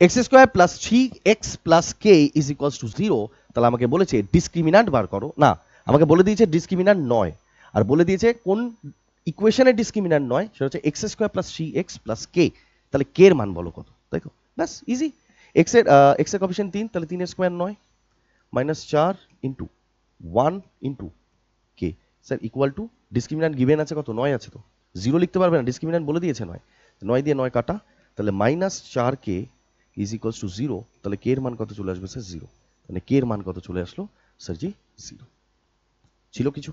X square plus 3x plus K is equals to 0। তাহলে আমাকে বলেছে ডিসক্রিমিনান্ট বার করো। না, আমাকে বলে দিয়েছে ডিসক্রিমিনান্ট নয়, আর বলে দিয়েছে কোন ইকুয়েশনের ডিসক্রিমিনান্ট নয়, সেটা হচ্ছে X square plus 3x plus K. তাহলে কে এর মান বলো কত? তাই তো? ব্যাস ইজি। এক্স এর কফিসিয়েন্ট 3, তাহলে 3 এর square 9 minus 4 into 1 into K sir equal to discriminant given আছে কত? 9 আছে তো, 0 লিখতে পারবে না, ডিসক্রিমিনান্ট বলে দিয়েছে 9। 9 দিয়ে 9 কাটা, তাহলে -4k ইজ ইকুয়ালস টু 0। তাহলে কে এর মান কত চলে আসবে স্যার? 0। তাহলে কে এর মান কত চলে আসলো স্যার জি? 0। ছিল কিছু?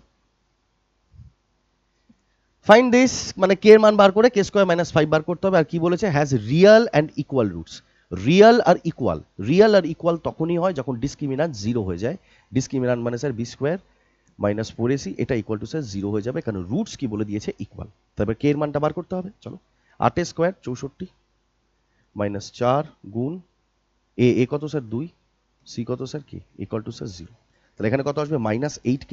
ফাইন্ড দিস, মানে কে এর মান বার করে কে স্কোয়ার মাইনাস 5 বার করতে হবে। আর কি বলেছে? Has real and equal roots. Real আর ইকুয়াল তখনই হয় যখন ডিসক্রিমিনান্ট জিরো হয়ে যায়। ডিসক্রিমিনান্ট মানে sir B square minus 4ac, এটা ইকুয়াল টু স্যার জিরো হয়ে যাবে, কারণ রুটস কি বলে দিয়েছে ইকুয়াল। তারপর কে এর মানটা বার করতে হবে, চলো। 8 স্কোয়ার 64 মাইনাস 4 গুণ এ কত স্যার 2, সি কত স্যার কি ইকুয়াল টু স্যার 0। তাহলে এখানে কত আসবে মাইনাস 8k,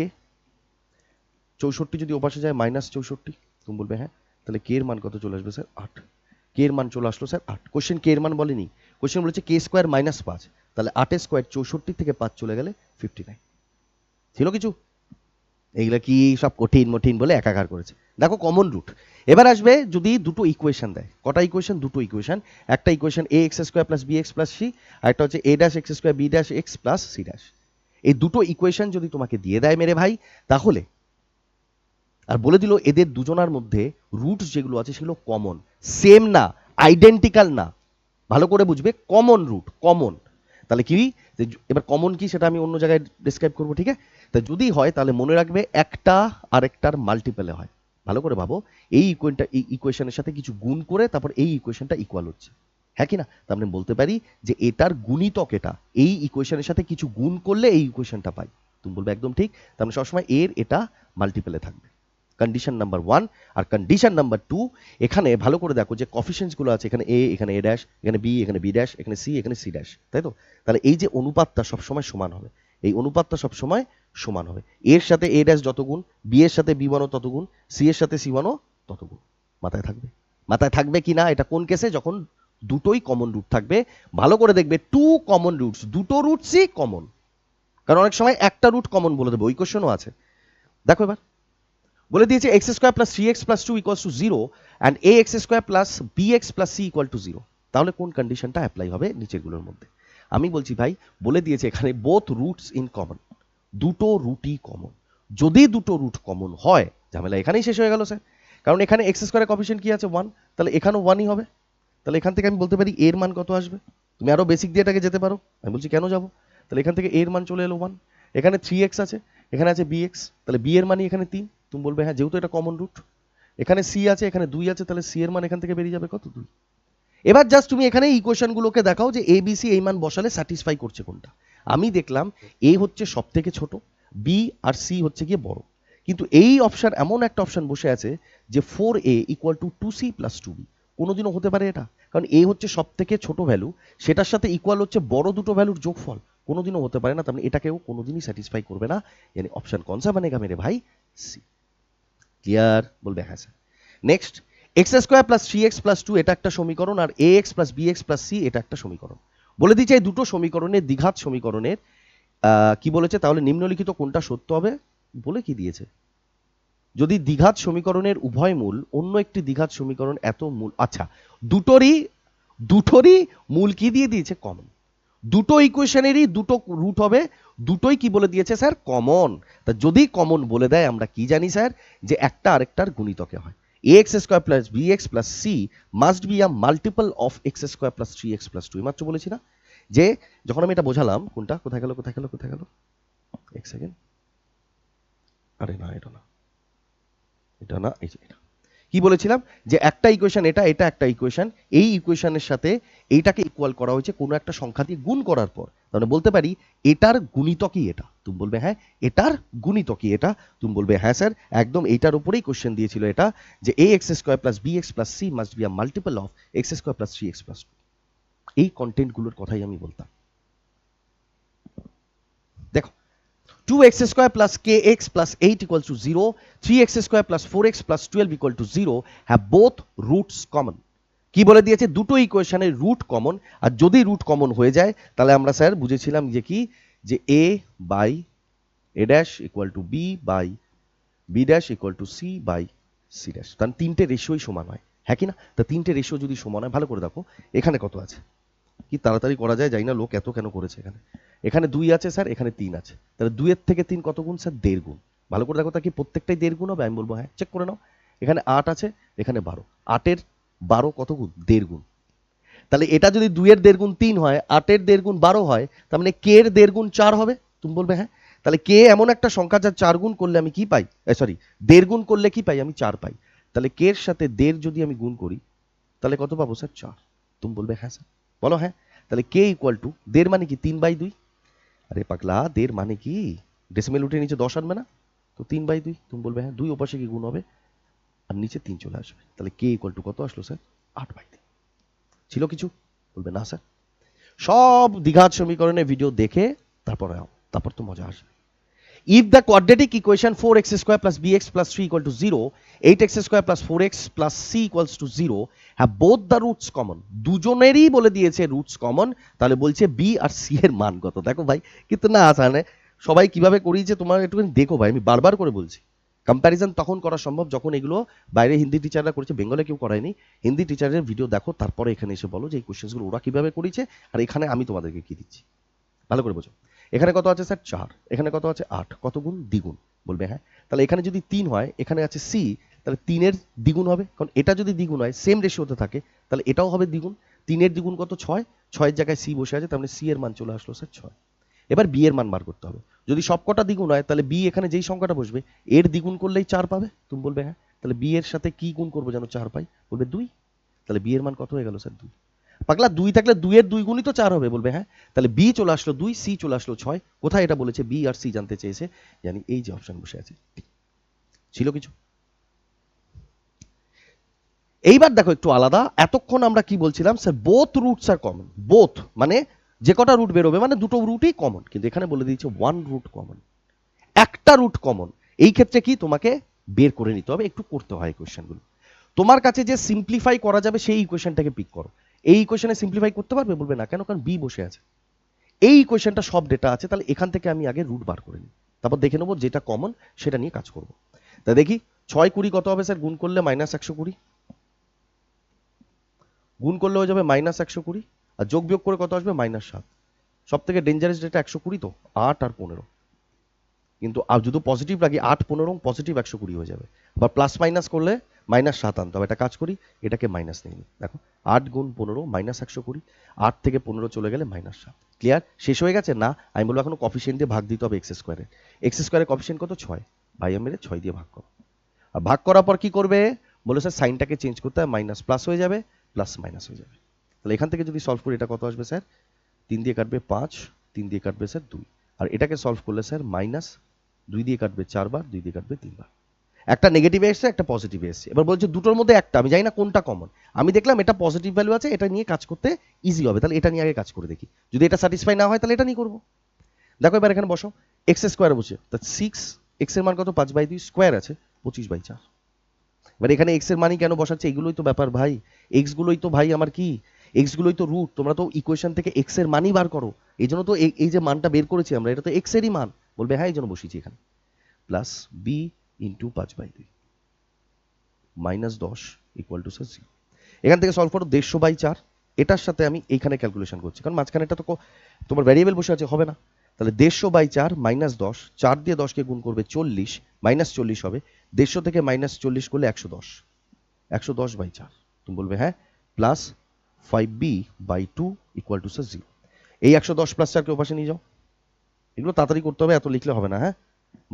64 যদি ওপাশে যায় মাইনাস 64, তুমি বলবে হ্যাঁ, তাহলে কে এর মান কত চলে আসবে স্যার 8। কে এর মান চলে আসলো স্যার 8। কোশ্চেন কে এর মান বলেনি, কোশ্চেন বলেছে কে স্কোয়ার মাইনাস 5, তাহলে 8 স্কোয়ার 64 থেকে 5 চলে গেলে 59। ছিল কিছু? এইগুলা কি সব কঠিন মঠিন বলে একাকার করেছে। দেখো কমন রুট। এবার আসবে যদি দুটো ইকুয়েশন দেয়, কটা ইকুয়েশন, দুটো ইকুয়েশন। একটা equation A X square plus B X plus C, আর একটা হচ্ছে A dash X square B dash X plus C dash. এই দুটো ইকুয়েশন যদি তোমাকে দিয়ে দেয় মেরে ভাই, তাহলে আর বলে দিল এদের দুজনার মধ্যে রুটস যেগুলো আছে সেগুলো কমন, সেম না, আইডেন্টিক্যাল না, ভালো করে বুঝবে, কমন রুট, কমন। তাহলে কি, এবার কমন কি সেটা আমি অন্য জায়গায় ডিসক্রাইব করবো, ঠিক আছে? তা যদি হয় তাহলে মনে রাখবে একটা আরেকটার মাল্টিপলে হয়। ভালো করে ভাবো, এই ইকুয়েশনের সাথে কিছু গুণ করে তারপর এই ইকুয়েশনটা ইকুয়াল হচ্ছে, হ্যাঁ কি না? তার মানে বলতে পারি যে এটার গুণিতক এটা, এই ইকুয়েশনের সাথে কিছু গুণ করলে এই ইকুয়েশনটা পাই। তুমি বলবে একদম ঠিক, তার মানে সবসময় এর এটা মাল্টিপলে থাকবে। Condition number 1। আর কন্ডিশন নাম্বার 2, এখানে ভালো করে দেখো যে কফিসিয়েন্টস গুলো আছে, এখানে এখানে এ ড্যাশ, এখানে বি, এখানে বি ড্যাশ, এখানে সি, এখানে সি ড্যাশ, তাই তো? তাহলে এই যে অনুপাতটা সবসময় সমান হবে, এই অনুপাতটা সবসময় সমান হবে। এর সাথে এ ড্যাশ যত গুণ, বি এর সাথে বি ওয়ানও তত গুণ, সি এর সাথে সি ওয়ানও তত গুণ। মাথায় থাকবে? মাথায় থাকবে কি না এটা কোন কেসে, যখন দুটোই কমন রুট থাকবে। ভালো করে দেখবে, টু কমন রুটস, দুটো রুটসই কমন। কারণ অনেক সময় একটা রুট কমন বলে দেবে, ওই কোশ্চেনও আছে। দেখো এবার বলে দিয়েছে X square plus three X plus two equals to 0 and A X square plus B X plus C equal to 0। তাহলে কোন কন্ডিশনটা অ্যাপ্লাই হবে নিচেরগুলোর মধ্যে? আমি বলছি ভাই, বলে দিয়েছে এখানে বোথ রুটস ইন কমন, দুটো রুটই কমন। যদি দুটো রুট কমন হয়, ঝামেলা এখানেই শেষ হয়ে গেল স্যার। কারণ এখানে এক্স স্কোয়ারের কফিসিয়েন্ট কি আছে 1, তাহলে এখানেও 1ই হবে। তাহলে এখান থেকে আমি বলতে পারি এর মান কত আসবে। তুমি আরো বেসিক দিয়ে এটাকে যেতে পারো, আমি বলছি কেন যাবো। তাহলে এখান থেকে এর মান চলে এলো 1, এখানে 3x আছে, এখানে আছে bx, তাহলে b এর মানই এখানে 3। তুমি বলবে হ্যাঁ, যেহেতু এটা কমন রুট। এখানে c আছে, এখানে 2 আছে, তাহলে c এর মান এখান থেকে বেরিয়ে যাবে কত, 2। এবার জাস্ট তুমি এখানে ইকুয়েশনগুলোকে দেখাও যে এ বি সি এই মান বসালে স্যাটিসফাই করছে কোনটা। আমি দেখলাম এ হচ্ছে সব থেকে ছোট, বি আর সি হচ্ছে গিয়ে বড়, কিন্তু এই অপশন, এমন একটা অপশন বসে আছে যে 4a equal to 2c plus 2b। কোনোদিনও হতে পারে এটা, কারণ এ হচ্ছে সব থেকে ছোট ভ্যালু, সেটার সাথে ইকুয়াল হচ্ছে বড় দুটো ভ্যালুর যোগফল। কোনোদিনও হতে পারে না, তার মানে এটাকেও কোনোদিনই স্যাটিসফাই করবে না। यानी অপশন कौन सा बनेगा मेरे भाई, সি। ক্লিয়ার? বলবে হ্যাঁ sir. Next, X square plus three X plus two এটা একটা সমীকরণ, আর A X plus B X plus C এটা একটা সমীকরণ। বলে দিচ্ছে এই দুটো সমীকরণের দ্বিঘাত সমীকরণের কি বলেছে, তাহলে নিম্নলিখিত কোনটা সত্য হবে বলে কি দিয়েছে। যদি দ্বিঘাত সমীকরণের উভয় মূল অন্য একটি দ্বিঘাত সমীকরণ এত মূল, আচ্ছা দুটোরই মূল কি দিয়ে দিয়েছে, কমন। দুটো ইকুয়েশনেরই দুটো রুট হবে, দুটোই কি বলে দিয়েছে স্যার, কমন। তা যদি কমন বলে দেয় আমরা কি জানি স্যার, যে একটা আরেকটার গুণিতকে হয়। ax square plus bx plus c must be a multiple of X square plus 3x plus 2। মাত্র বলেছি না যে যখন আমি এটা বোঝালাম, কোনটা কোথায় গেল কোথায় গেল কোথায় গেল, এক সেকেন্ড, আরে না এটা না, এটা না, এই যে এটা। কি বলেছিলাম যে একটা ইকুয়েশন এটা, এটা একটা ইকুয়েশন, এই ইকুয়েশনের সাথে এইটাকে ইকুয়াল করা হয়েছে কোনো একটা সংখ্যা দিয়ে গুণ করার পর। তাহলে বলতে পারি এটার গুণিতকই এটা। তুমি বলবে হ্যাঁ, এটার গুণিতকই এটা। তুমি বলবে হ্যাঁ স্যার, একদম এইটার উপরেই কোশ্চেন দিয়েছিল এটা, যে A X square plus B X plus C must be a multiple of X square plus 3x plus 2। এই কন্টেন্টগুলোর কথাই আমি বলতাম। দেখো, 2x square plus kx plus 8 equals to 0, 3x square plus 4x plus 12 equal to 0 have both roots common। কি বলে দিয়েছে, দুটো ইকুয়েশনের রুট কমন, আর যদি রুট কমন হয়ে যায় তাহলে আমরা স্যার বুঝেছিলাম যে কি, যে a by a dash equal to b by b dash equal to c by c dash. তাহলে তিনটে রেশিওই সমান হয়, হ্যাঁ কি না? তা তিনটে রেশিও যদি সমান হয়, ভালো করে দেখো এখানে কত আছে, কি তাড়াতাড়ি করা যায়, জানি না লোক এত কেন করেছে। এখানে এখানে 2 আছে স্যার, এখানে 3 আছে, তাহলে 2 এর থেকে 3 কত গুণ স্যার, 1.5 গুণ। ভালো করে দেখো তা কি প্রত্যেকটাই 1.5 গুণ হবে, আমি বলবো হ্যাঁ, চেক করে নাও। এখানে 8 আছে, এখানে 12, 8 এর 12 কত গুণ, 1.5 গুণ। তাহলে এটা যদি 2 এর 1.5 গুণ 3 হয়, 8 এর 1.5 গুণ 12 হয়, তার মানে কে এর 1.5 গুণ 4 হবে। তুমি বলবে হ্যাঁ, তাহলে কে এমন একটা সংখ্যা যা 4 গুণ করলে আমি কি পাই, সরি 1.5 গুণ করলে কি পাই, আমি 4 পাই। তাহলে কে এর সাথে 1.5 যদি আমি গুণ করি তাহলে কত পাবো স্যার, 4। তুমি বলবে হ্যাঁ স্যার, বলো হ্যাঁ। তাহলে কে ইকুয়াল টু দের মানে কি 3/2। আরে পাগলা দের মানে কি ডেসিমেল উঠে নিচে 10 আনবে না, তো 3/2। তুমি বলবে হ্যাঁ, 2 ওপাশে কি গুণ হবে আর নিচে 3 চলে আসবে। তাহলে কে ইকুয়াল টু কত আসলো স্যার? 8/3। ছিল কিছু? বলবে না স্যার। সব দ্বিঘাত সমীকরণের ভিডিও দেখে তারপরে তারপর তো মজা আসবে। If the quadratic equation 4x square plus bx plus 3 equal to 0, 8x square plus 4x plus c equals to 0 have both the roots common, দুজনেরই বলে দিয়েছে রুটস কমন, তাহলে বলছে b আর c এর মান কত। দেখো ভাই কিন্তু না আসানে সবাই কিভাবে করিয়েছে তোমার একটুখানি দেখো ভাই, আমি বারবার করে বলছি কম্প্যারিজন তখন করা সম্ভব যখন এগুলো বাইরে হিন্দি টিচাররা করেছে, বেঙ্গলে কেউ করায়নি। হিন্দি টিচারের ভিডিও দেখো, তারপরে এখানে এসে বলো যে এই কোশ্চেন্সগুলো ওরা কিভাবে করেছে আর এখানে আমি তোমাদেরকে কি দিচ্ছি, ভালো করে বোঝো। এখানে কত আছে স্যার? 4। এখানে কত আছে? 8। কত গুণ? দ্বিগুণ। বলবে হ্যাঁ। তাহলে এখানে যদি 3 হয়, এখানে আছে c, তাহলে 3 এর দ্বিগুণ হবে, কারণ এটা যদি দ্বিগুণ হয় সেম রেশিওতে থাকে তাহলে এটাও হবে দ্বিগুণ। 3 এর দ্বিগুণ কত? 6। 6 এর জায়গায় c বসে আছে, তার মানে c এর মান চলে আসলো স্যার 6। এবার b এর মান বার করতে হবে। যদি সবকটা দ্বিগুণ হয় তাহলে b এখানে যেই সংখ্যাটা বসবে এর দ্বিগুণ করলেই 4 পাবে। তুমি বলবে হ্যাঁ। তাহলে b এর সাথে কি গুণ করবো যেন 4 পাই? বলবে 2। তাহলে b এর মান কত হয়ে গেল স্যার? 2। পাগলা 2 থাকলে 2 এর 2 গুণই তো 4 হবে। বলবে হ্যাঁ। তাহলে b চলে আসলো 2, c চলে আসলো 6। কোথায় এটা বলেছে? b আর c জানতে চেয়েছে, জানি এই যে অপশন বসে আছে। ছিল কিছু? এইবার দেখো একটু আলাদা। এতক্ষণ আমরা কি বলছিলাম স্যার? বোথ রুটস আর কমন। বোথ মানে যে কটা রুট বেরোবে মানে দুটো রুটই কমন, কিন্তু এখানে বলে দিয়েছে ওয়ান রুট কমন, একটা রুট কমন। এই ক্ষেত্রে কি তোমাকে বের করে নিতে হবে, একটু করতে হয় কোশ্চেনগুলো। তোমার কাছে যে সিম্পলিফাই করা যাবে সেই ইকুয়েশনটাকে পিক করো। এই ইকুয়েশনে সিম্পলিফাই করতে পারবে? বলবে না। কেন? কারণ বি বসে আছে। এই ইকুয়েশনটা সব ডেটা আছে, তাহলে এখান থেকে আমি আগে রুট বার করে নিই, তারপর দেখে নেবো যেটা কমন সেটা নিয়ে কাজ করব। তা দেখি 6 20 কত হবে স্যার? গুণ করলে -120, গুণ করলে হয়ে যাবে -120, আর যোগ বিয়োগ করে কত আসবে? -7। সব থেকে ডেঞ্জারাস ডেটা 120, তো 8 আর 15। কিন্তু আর যদি পজিটিভ রাখি 8 15 পজিটিভ 120 হয়ে যাবে। আবার প্লাস মাইনাস করলে -7 আনতে হবে। একটা কাজ করি, এটাকে মাইনাস নিয়ে নিই। দেখো 8 গুণ 15 -120, 8 থেকে 15 চলে গেলে -7। ক্লিয়ার? শেষ হয়ে গেছে না? আমি বলবো এখনো কফিসিয়েন্ট দিয়ে ভাগ দিতে হবে এক্স স্কোয়ারের। এক্স স্কোয়ারের কফিসিয়েন্ট কত? 6। ভাই মেরে 6 দিয়ে ভাগ করো। আর ভাগ করার পর কি করবে? বলে স্যার সাইনটাকে চেঞ্জ করতে হয়, মাইনাস প্লাস হয়ে যাবে, প্লাস মাইনাস হয়ে যাবে। তাহলে এখান থেকে যদি সলভ করি এটা কত আসবে স্যার? 3 দিয়ে কাটবে 5, 3 দিয়ে কাটবে স্যার 2। আর এটাকে সলভ করলে স্যার -2 দিয়ে কাটবে 4 বার, 2 দিয়ে কাটবে 3 বার। একটা নেগেটিভে এসছে, একটা পজিটিভে এসছে। এবার বলছে দুটোর মধ্যে একটা, আমি জানি না কোনটা কমন। আমি দেখলাম এটা পজিটিভ ভ্যালু আছে, এটা নিয়ে কাজ করতে ইজি হবে, তাহলে এটা নিয়ে আগে কাজ করে দেখি। যদি এটা স্যাটিসফাই না হয় তাহলে এটা নিয়ে করবো। দেখো এবার এখানে বসো, এক্স স্কোয়ারে বসে, তা 6, এক্স এর মান কত? 5/2, স্কোয়ার আছে 25/4। এবার এখানে এক্স এর মানই কেন বসাচ্ছে? এগুলোই তো ব্যাপার ভাই। এক্স গুলোই তো ভাই আমার কি, এক্স গুলোই তো রুট। তোমরা তো ইকুয়েশন থেকে এক্স এর মানই বার করো, এই জন্য তো এই যে মানটা বের করেছি আমরা, এটা তো এক্স এরই মান। বলবে হ্যাঁ, এই জন্য বসিয়েছি এখানে। Plus B into 5/2 -10 equal to 0। এখান থেকে সলভ করো 150/4। এটার সাথে আমি এইখানে ক্যালকুলেশন করছি, কারণ মাঝখানে এটা তো তোমার ভ্যারিয়েবল বসে আছে, হবে না। তাহলে 150/4 -10, 4 দিয়ে 10কে গুণ করবে 40, -40 হবে। 150 থেকে -40 করলে 110, 110/4। তুমি বলবে হ্যাঁ। Plus 5b/2 equal to 0। এই 110 প্লাস 4কে ওপাশে নিয়ে যাও। এগুলো তাড়াতাড়ি করতে হবে, এত লিখলে হবে না। হ্যাঁ,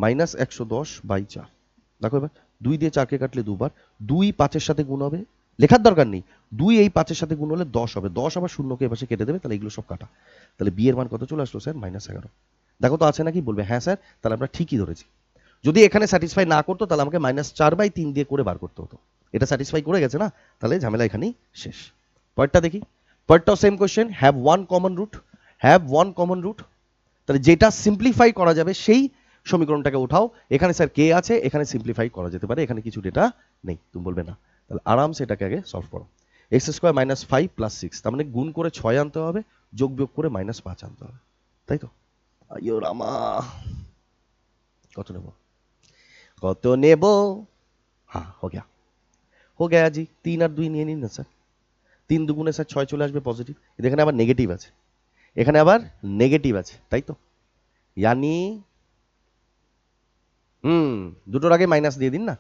-110/4। দেখো এবার 2 দিয়ে 4কে কাটলে 2 বার, 2 5-এর সাথে গুণ হবে, লেখার দরকার নেই। 2 এই 5-এর সাথে গুণ হলে 10 হবে, 10 আবার শূন্যকে এপাশে কেটে দেবে, তাহলে এগুলো সব কাটা। তাহলে বি এর মান কত চলে আসলো স্যার? -11। দেখো তো আছে নাকি? বলবে হ্যাঁ স্যার। তাহলে আমরা ঠিকই ধরেছি। যদি এখানে স্যাটিসফাই না করতো তাহলে আমাকে -4/3 দিয়ে করে বার করতে হতো। এটা স্যাটিসফাই করে গেছে না, তাহলে ঝামেলা এখানেই শেষ। পরেরটা দেখি। পরেরটাও same question, have one common root. Have one common root, তাহলে যেটা সিম্পলিফাই করা যাবে সেই সমীকরণটাকে উঠাও। এখানে স্যার কে আছে, এখানে সিম্পলিফাই করা যেতে পারে, এখানে কিছু ডেটা নেই। তুমি বলবে না, তাহলে আরামসে এটাকে আগে সলভ করো। এক্স স্কোয়ার -5 + 6, তার মানে গুণ করে 6 আনতে হবে, যোগ বিয়োগ করে -5 আনতে হবে, তাই তো? আইয়ো রামা, কত নেব? কত নেব? হ্যাঁ, হো গয়া জি। 3 আর 2 নিয়ে নিন না স্যার। 3 দুগুণে স্যার 6 চলে আসবে পজিটিভ। এখানে আবার নেগেটিভ আছে, এখানে আবার নেগেটিভ আছে, তাই তো? ইয়ানি দুটোর আগে মাইনাস দিয়ে দিন না।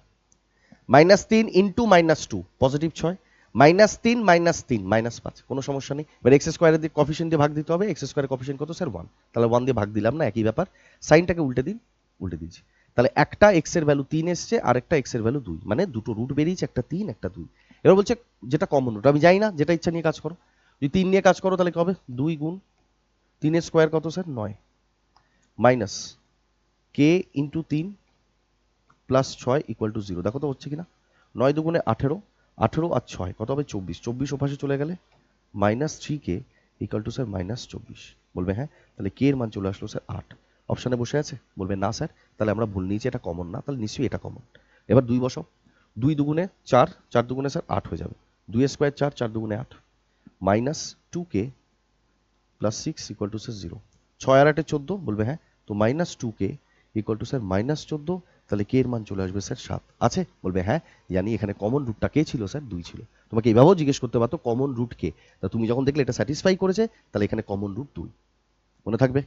-3 ইন্টু -2 পজিটিভ 6, -3 -3 -5, কোনো সমস্যা নেই। এবার এক্স স্কোয়ারের দিয়ে কফিসিয়েন্ট দিয়ে ভাগ দিতে হবে। এক্স স্কোয়ারের কফিসিয়েন্ট কত স্যার? 1। তাহলে 1 দিয়ে ভাগ দিলাম না, একই ব্যাপার। সাইনটাকে উল্টে দিন, উল্টে দিচ্ছি। তাহলে একটা এক্স এর ভ্যালু 3 এসছে, আর একটা এক্স এর ভ্যালু 2, মানে দুটো রুট বেরিয়েছে, একটা 3 একটা 2। এবার বলছে যেটা কমন রুট, আমি জানি না, যেটা ইচ্ছা নিয়ে কাজ করো। যদি 3 নিয়ে কাজ করো তাহলে কি হবে 2 গুণ 3 এর স্কোয়ার কত sir 9 minus K into 3 plus 6 equal to 0। দেখো তো হচ্ছে কিনা 9 দুগুণে 18, 18 আর 6 কত হবে 24, 24 ওপাশে চলে গেলে minus 3K equal to sir minus 24। বলবে হ্যাঁ, তাহলে কে এর মান চলে আসলো স্যার 8। অপশানে বসে আছে, বলবে না স্যার, তাহলে আমরা ভুল নিয়েছি, এটা কমন না, তাহলে নিশ্চয়ই এটা কমন। এবার 2 বসাও, 2 দুগুণে 4, 4 দুগুণে স্যার 8 হয়ে যাবে, 2 এর স্কোয়ার 4, 4 দুগুণে 8 minus 2K plus 6 equal to sir 0। 6 আর 8 14, বলবে হ্যাঁ, তো minus 2K equal to sir minus 14, তাহলে কে এর মান চলে আসবে স্যার 7 আছে। বলবে হ্যাঁ জানি, এখানে কমন রুটটা কে ছিল স্যার 2 ছিল। তোমাকে এইভাবেও জিজ্ঞেস করতে পারতো কমন রুট কে, তা তুমি যখন দেখলে এটা স্যাটিসফাই করেছে তাহলে এখানে কমন রুট 2 মনে থাকবে।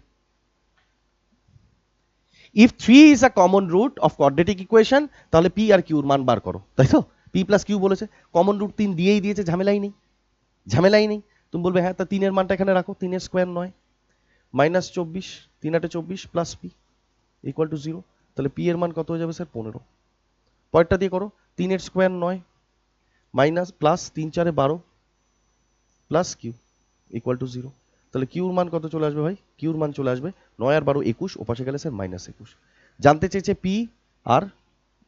If 3 is a common root of quadratic equation, তাহলে পি আর কিউর মান বার করো, তাই তো। পি প্লাস কিউ বলেছে, কমন রুট 3 দিয়েই দিয়েছে, ঝামেলাই নেই, ঝামেলাই নেই। তুমি বলবে হ্যাঁ, তা 3 এর মানটা এখানে রাখো, 3 এর square 9 minus 24, 3 8 24 plus P equal to 0, তাহলে পি এর মান কত হয়ে যাবে স্যার 15। পরেরটা দিয়ে করো, 3 এর square 9 minus plus 3 4 12 plus Q equal to 0, তাহলে কিউর মান কত চলে আসবে ভাই, কিউর মান চলে আসবে 9 আর 12 21, ওপাশে গেলে স্যার মাইনাস 21। জানতে চেয়েছে পি আর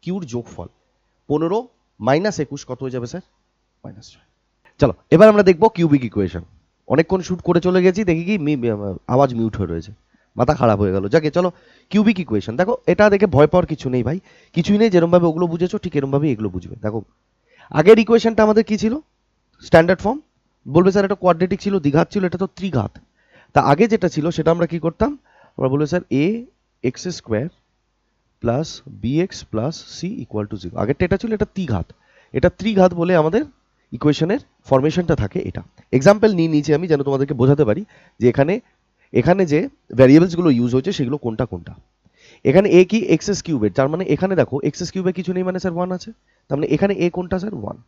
কিউর যোগফল, 15 মাইনাস 21 কত হয়ে যাবে স্যার মাইনাস 6। চলো এবার আমরা দেখবো কিউবিক ইকুয়েশন। অনেকক্ষণ শুট করে চলে গেছি, দেখি কি আওয়াজ মিউট হয়ে রয়েছে, মাথা খারাপ হয়ে গেল। যাকে চলো কিউবিক ইকুয়েশন দেখো, এটা দেখে ভয় পাওয়ার কিছু নেই ভাই, কিছুই নেই, যেরকমভাবে ওগুলো বুঝেছো ঠিক এরকমভাবে এগুলো বুঝবে। দেখো আগের ইকুয়েশনটা আমাদের কি ছিল, স্ট্যান্ডার্ড ফর্ম। বলবে স্যার এটা কোয়াড্রেটিক ছিল, দ্বিঘাত ছিল, এটা তো ত্রিঘাত। তা আগে যেটা ছিল সেটা আমরা কি করতাম, আমরা বলবো sir A X square plus B X plus C equal to 0। আগেরটা এটা ছিল, এটা ত্রিঘাত, এটা ত্রিঘাত বলে আমাদের ইকুয়েশনের ফরমেশনটা থাকে। এটা এক্সাম্পল নিয়ে নিয়েছি আমি যেন তোমাদেরকে বোঝাতে পারি যে এখানে এখানে যে ভ্যারিয়েবলসগুলো ইউজ হয়েছে সেগুলো কোনটা কোনটা। এখানে এ কি এক্স এস কিউবের, তার মানে এখানে দেখো এক্স এস কিউবে কিছু নেই, মানে স্যার 1 আছে, তার মানে এখানে এ কোনটা স্যার 1,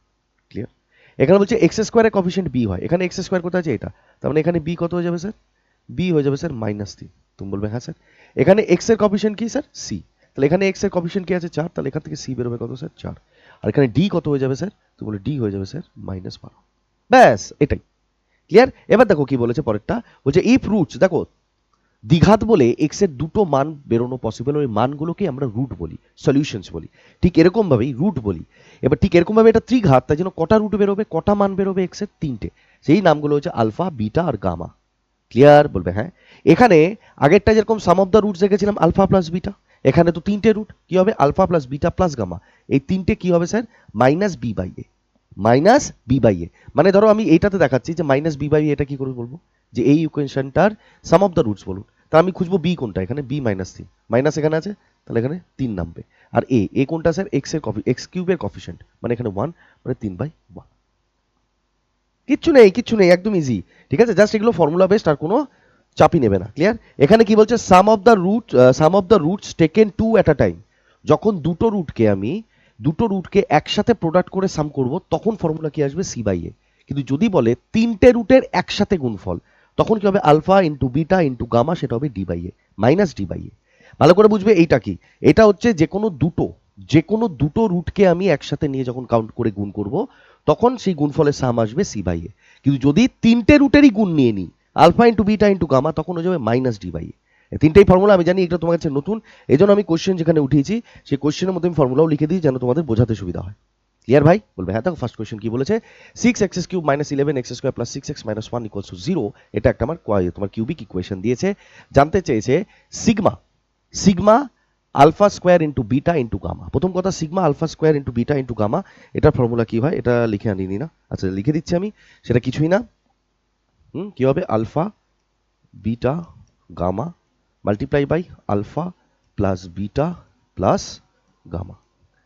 ক্লিয়ার। এখানে বলছে এক্স স্কোয়ারের কফিসিয়েন্ট বি হয়, এখানে এক্স স্কোয়ার কোথায় আছে এটা, তার মানে এখানে বি কত হয়ে যাবে স্যার, বি হয়ে যাবে স্যার -3। তুমি বলবে হ্যাঁ স্যার, এখানে এক্স এর কফিসিয়েন্ট কি স্যার সি, তাহলে এখানে এক্স এর কফিসিয়েন্ট কি আছে 4, তাহলে এখান থেকে সি বেরোবে কত স্যার 4। আর এখানে ডি কত হয়ে যাবে স্যার, তুমি বলে ডি হয়ে যাবে স্যার -12। ব্যাস এটাই, ক্লিয়ার। এবার দেখো কি বলেছে পরেরটা, বলছে ইফ রুটস, দেখো দ্বিঘাত বলে এক্স এর দুটো মান বেরোনো পসিবল, ওই মানগুলোকে আমরা রুট বলি, সলিউশনস বলি, ঠিক এরকম ভাবেই রুট বলি। এবার ঠিক এরকম ভাবে এটা ত্রিঘাত, তাই জন্য কটা রুট বেরোবে, কটা মান বেরোবে এক্স এর 3টে, সেই নামগুলো হচ্ছে আলফা বিটা আর গামা, ক্লিয়ার। বলবে হ্যাঁ, এখানে আগেরটা যেরকম সাম অফ দ্য রুটস দেখেছিলাম আলফা প্লাস বিটা, এখানে তো 3টে রুট, কি হবে alpha plus beta plus gamma, এই 3টে কি হবে sir minus B by A, minus B by A. মানে ধরো আমি এইটাতে দেখাচ্ছি যে মাইনাস বি বাই এটা কি করে বলবো, যে এই ইকুয়েশনটার সাম অফ দ্য রুটস বলুন, তা আমি খুঁজবো বি কোনটা, এখানে বি -3, মাইনাস এখানে আছে, তাহলে এখানে 3 নামবে। আর এ কোনটা স্যার এক্স এর এক্স কিউবের কফিসিয়েন্ট, মানে এখানে 1, মানে 3/1। কিচ্ছু নেই, কিচ্ছু নেই, একদম ইজি, ঠিক আছে। জাস্ট এগুলো ফর্মুলা বেসড, আর কোনো চাপই নেবে না, ক্লিয়ার। এখানে কি বলছে, sum of the roots taken 2 at a time. যখন দুটো রুটকে একসাথে প্রোডাক্ট করে সাম করব, তখন ফর্মুলা কি আসবে সি বাই এ। কিন্তু যদি বলে 3টে রুটের একসাথে গুণফল, তখন কি হবে alpha into beta into gamma, সেটা হবে D by A, minus D by A. ভালো করে বুঝবে এইটা কি, এটা হচ্ছে যে কোনো দুটো রুটকে আমি একসাথে নিয়ে যখন কাউন্ট করে গুণ করব, তখন সেই গুণফলের সাম আসবে সি বাই এ। কিন্তু যদি 3টে রুটেরই গুণ নিয়ে নিই, alpha into beta into gamma, তখন হয়ে যাবে মাইনাস ডি বাই এ। 3টেই ফর্মুলা, আমি জানি এটা তোমার কাছে নতুন, এই জন্য আমি কোশ্চেন যেখানে উঠিয়েছি সেই কোশ্চেনের মধ্যে আমি ফর্মুলাও লিখে দিই যেন তোমাদের বোঝাতে সুবিধা হয়, ক্লিয়ার ভাই। বলবে হ্যাঁ। দেখো ফার্স্ট কোশ্চেন কি বলেছে, 6x³ - 11x² + 6x - 1 = 0, এটা একটা আমার তোমার কিউবিক ইকুয়েশন দিয়েছে। জানতে চেয়েছে sigma alpha square into beta into gamma. প্রথম কথা, sigma alpha square into beta into gamma, এটার ফর্মুলা কি হয়, এটা লিখে আনিনি না, আচ্ছা লিখে দিচ্ছি আমি, সেটা কিছুই না, কি হবে alpha beta gamma multiply by alpha plus beta plus gamma,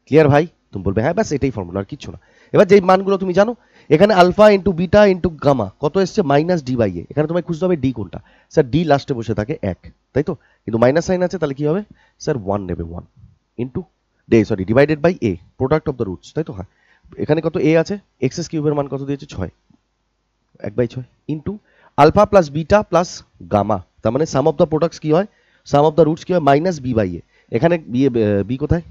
clear ভাই। তুমি বলবে হ্যাঁ, ব্যাস এটাই ফর্মুলা, আর কিছু না। এবার যে মানগুলো তুমি জানো, এখানে alpha into beta into gamma কত এসছে মাইনাস ডি বাই এ, এখানে তোমায় খুঁজতে হবে ডি কোনটা, স্যার ডি লাস্টে বসে থাকে 1, তাই তো, কিন্তু মাইনাস সাইন আছে, তাহলে কি হবে স্যার 1 নেবে, 1 into divided by A, product of the roots, তাই তো। হ্যাঁ, এখানে কত এ আছে, এক্স এস কিউবের মান কত দিয়েছে 6, 1/6 into alpha plus beta plus gamma, তার মানে সাম অফ দ্য প্রোডাক্টস কি হয়, সাম অফ দ্য রুটস কি হয় মাইনাস বি বাই এ। এখানে বি কোথায়,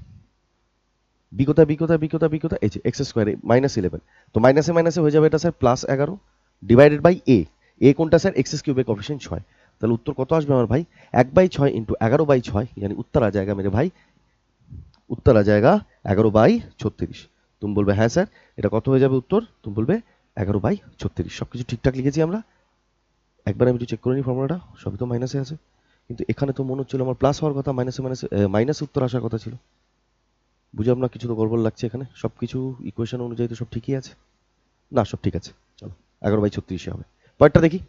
বি কোথায়, এই যে এক্স স্কোয়ারে -11, তো মাইনাসে মাইনাসে হয়ে যাবে এটা স্যার +11, ডিভাইডেড বাই এ। এ কোনটা স্যার? এক্স কিউবের কোএফিशिয়েন্ট 6। তাহলে উত্তর কত আসবে আমার ভাই? 1/6 ইন্টু 11/6, यानी उत्तर आ जाएगा मेरे भाई, उत्तर आ जाएगा 11/36। তুমি বলবে হ্যাঁ স্যার, এটা কত হয়ে যাবে উত্তর? তুমি বলবে 11/36। সবকিছু ঠিকঠাক লিখেছি আমরা? একবার আমি একটু চেক করে নিই ফর্মুলাটা, সবই তো মাইনাসে আছে, কিন্তু এখানে তো মনে হচ্ছিল আমার প্লাস হওয়ার কথা, মাইনাসে মাইনাসে মাইনাস উত্তর আসার কথা ছিল। বুঝলাম না, কিছু তো গড়বড় লাগছে এখানে। সব কিছু ইকুয়েশন অনুযায়ী তো সব ঠিকই আছে। না, সব ঠিক আছে, চলো 11/36 হবে। পরেরটা দেখি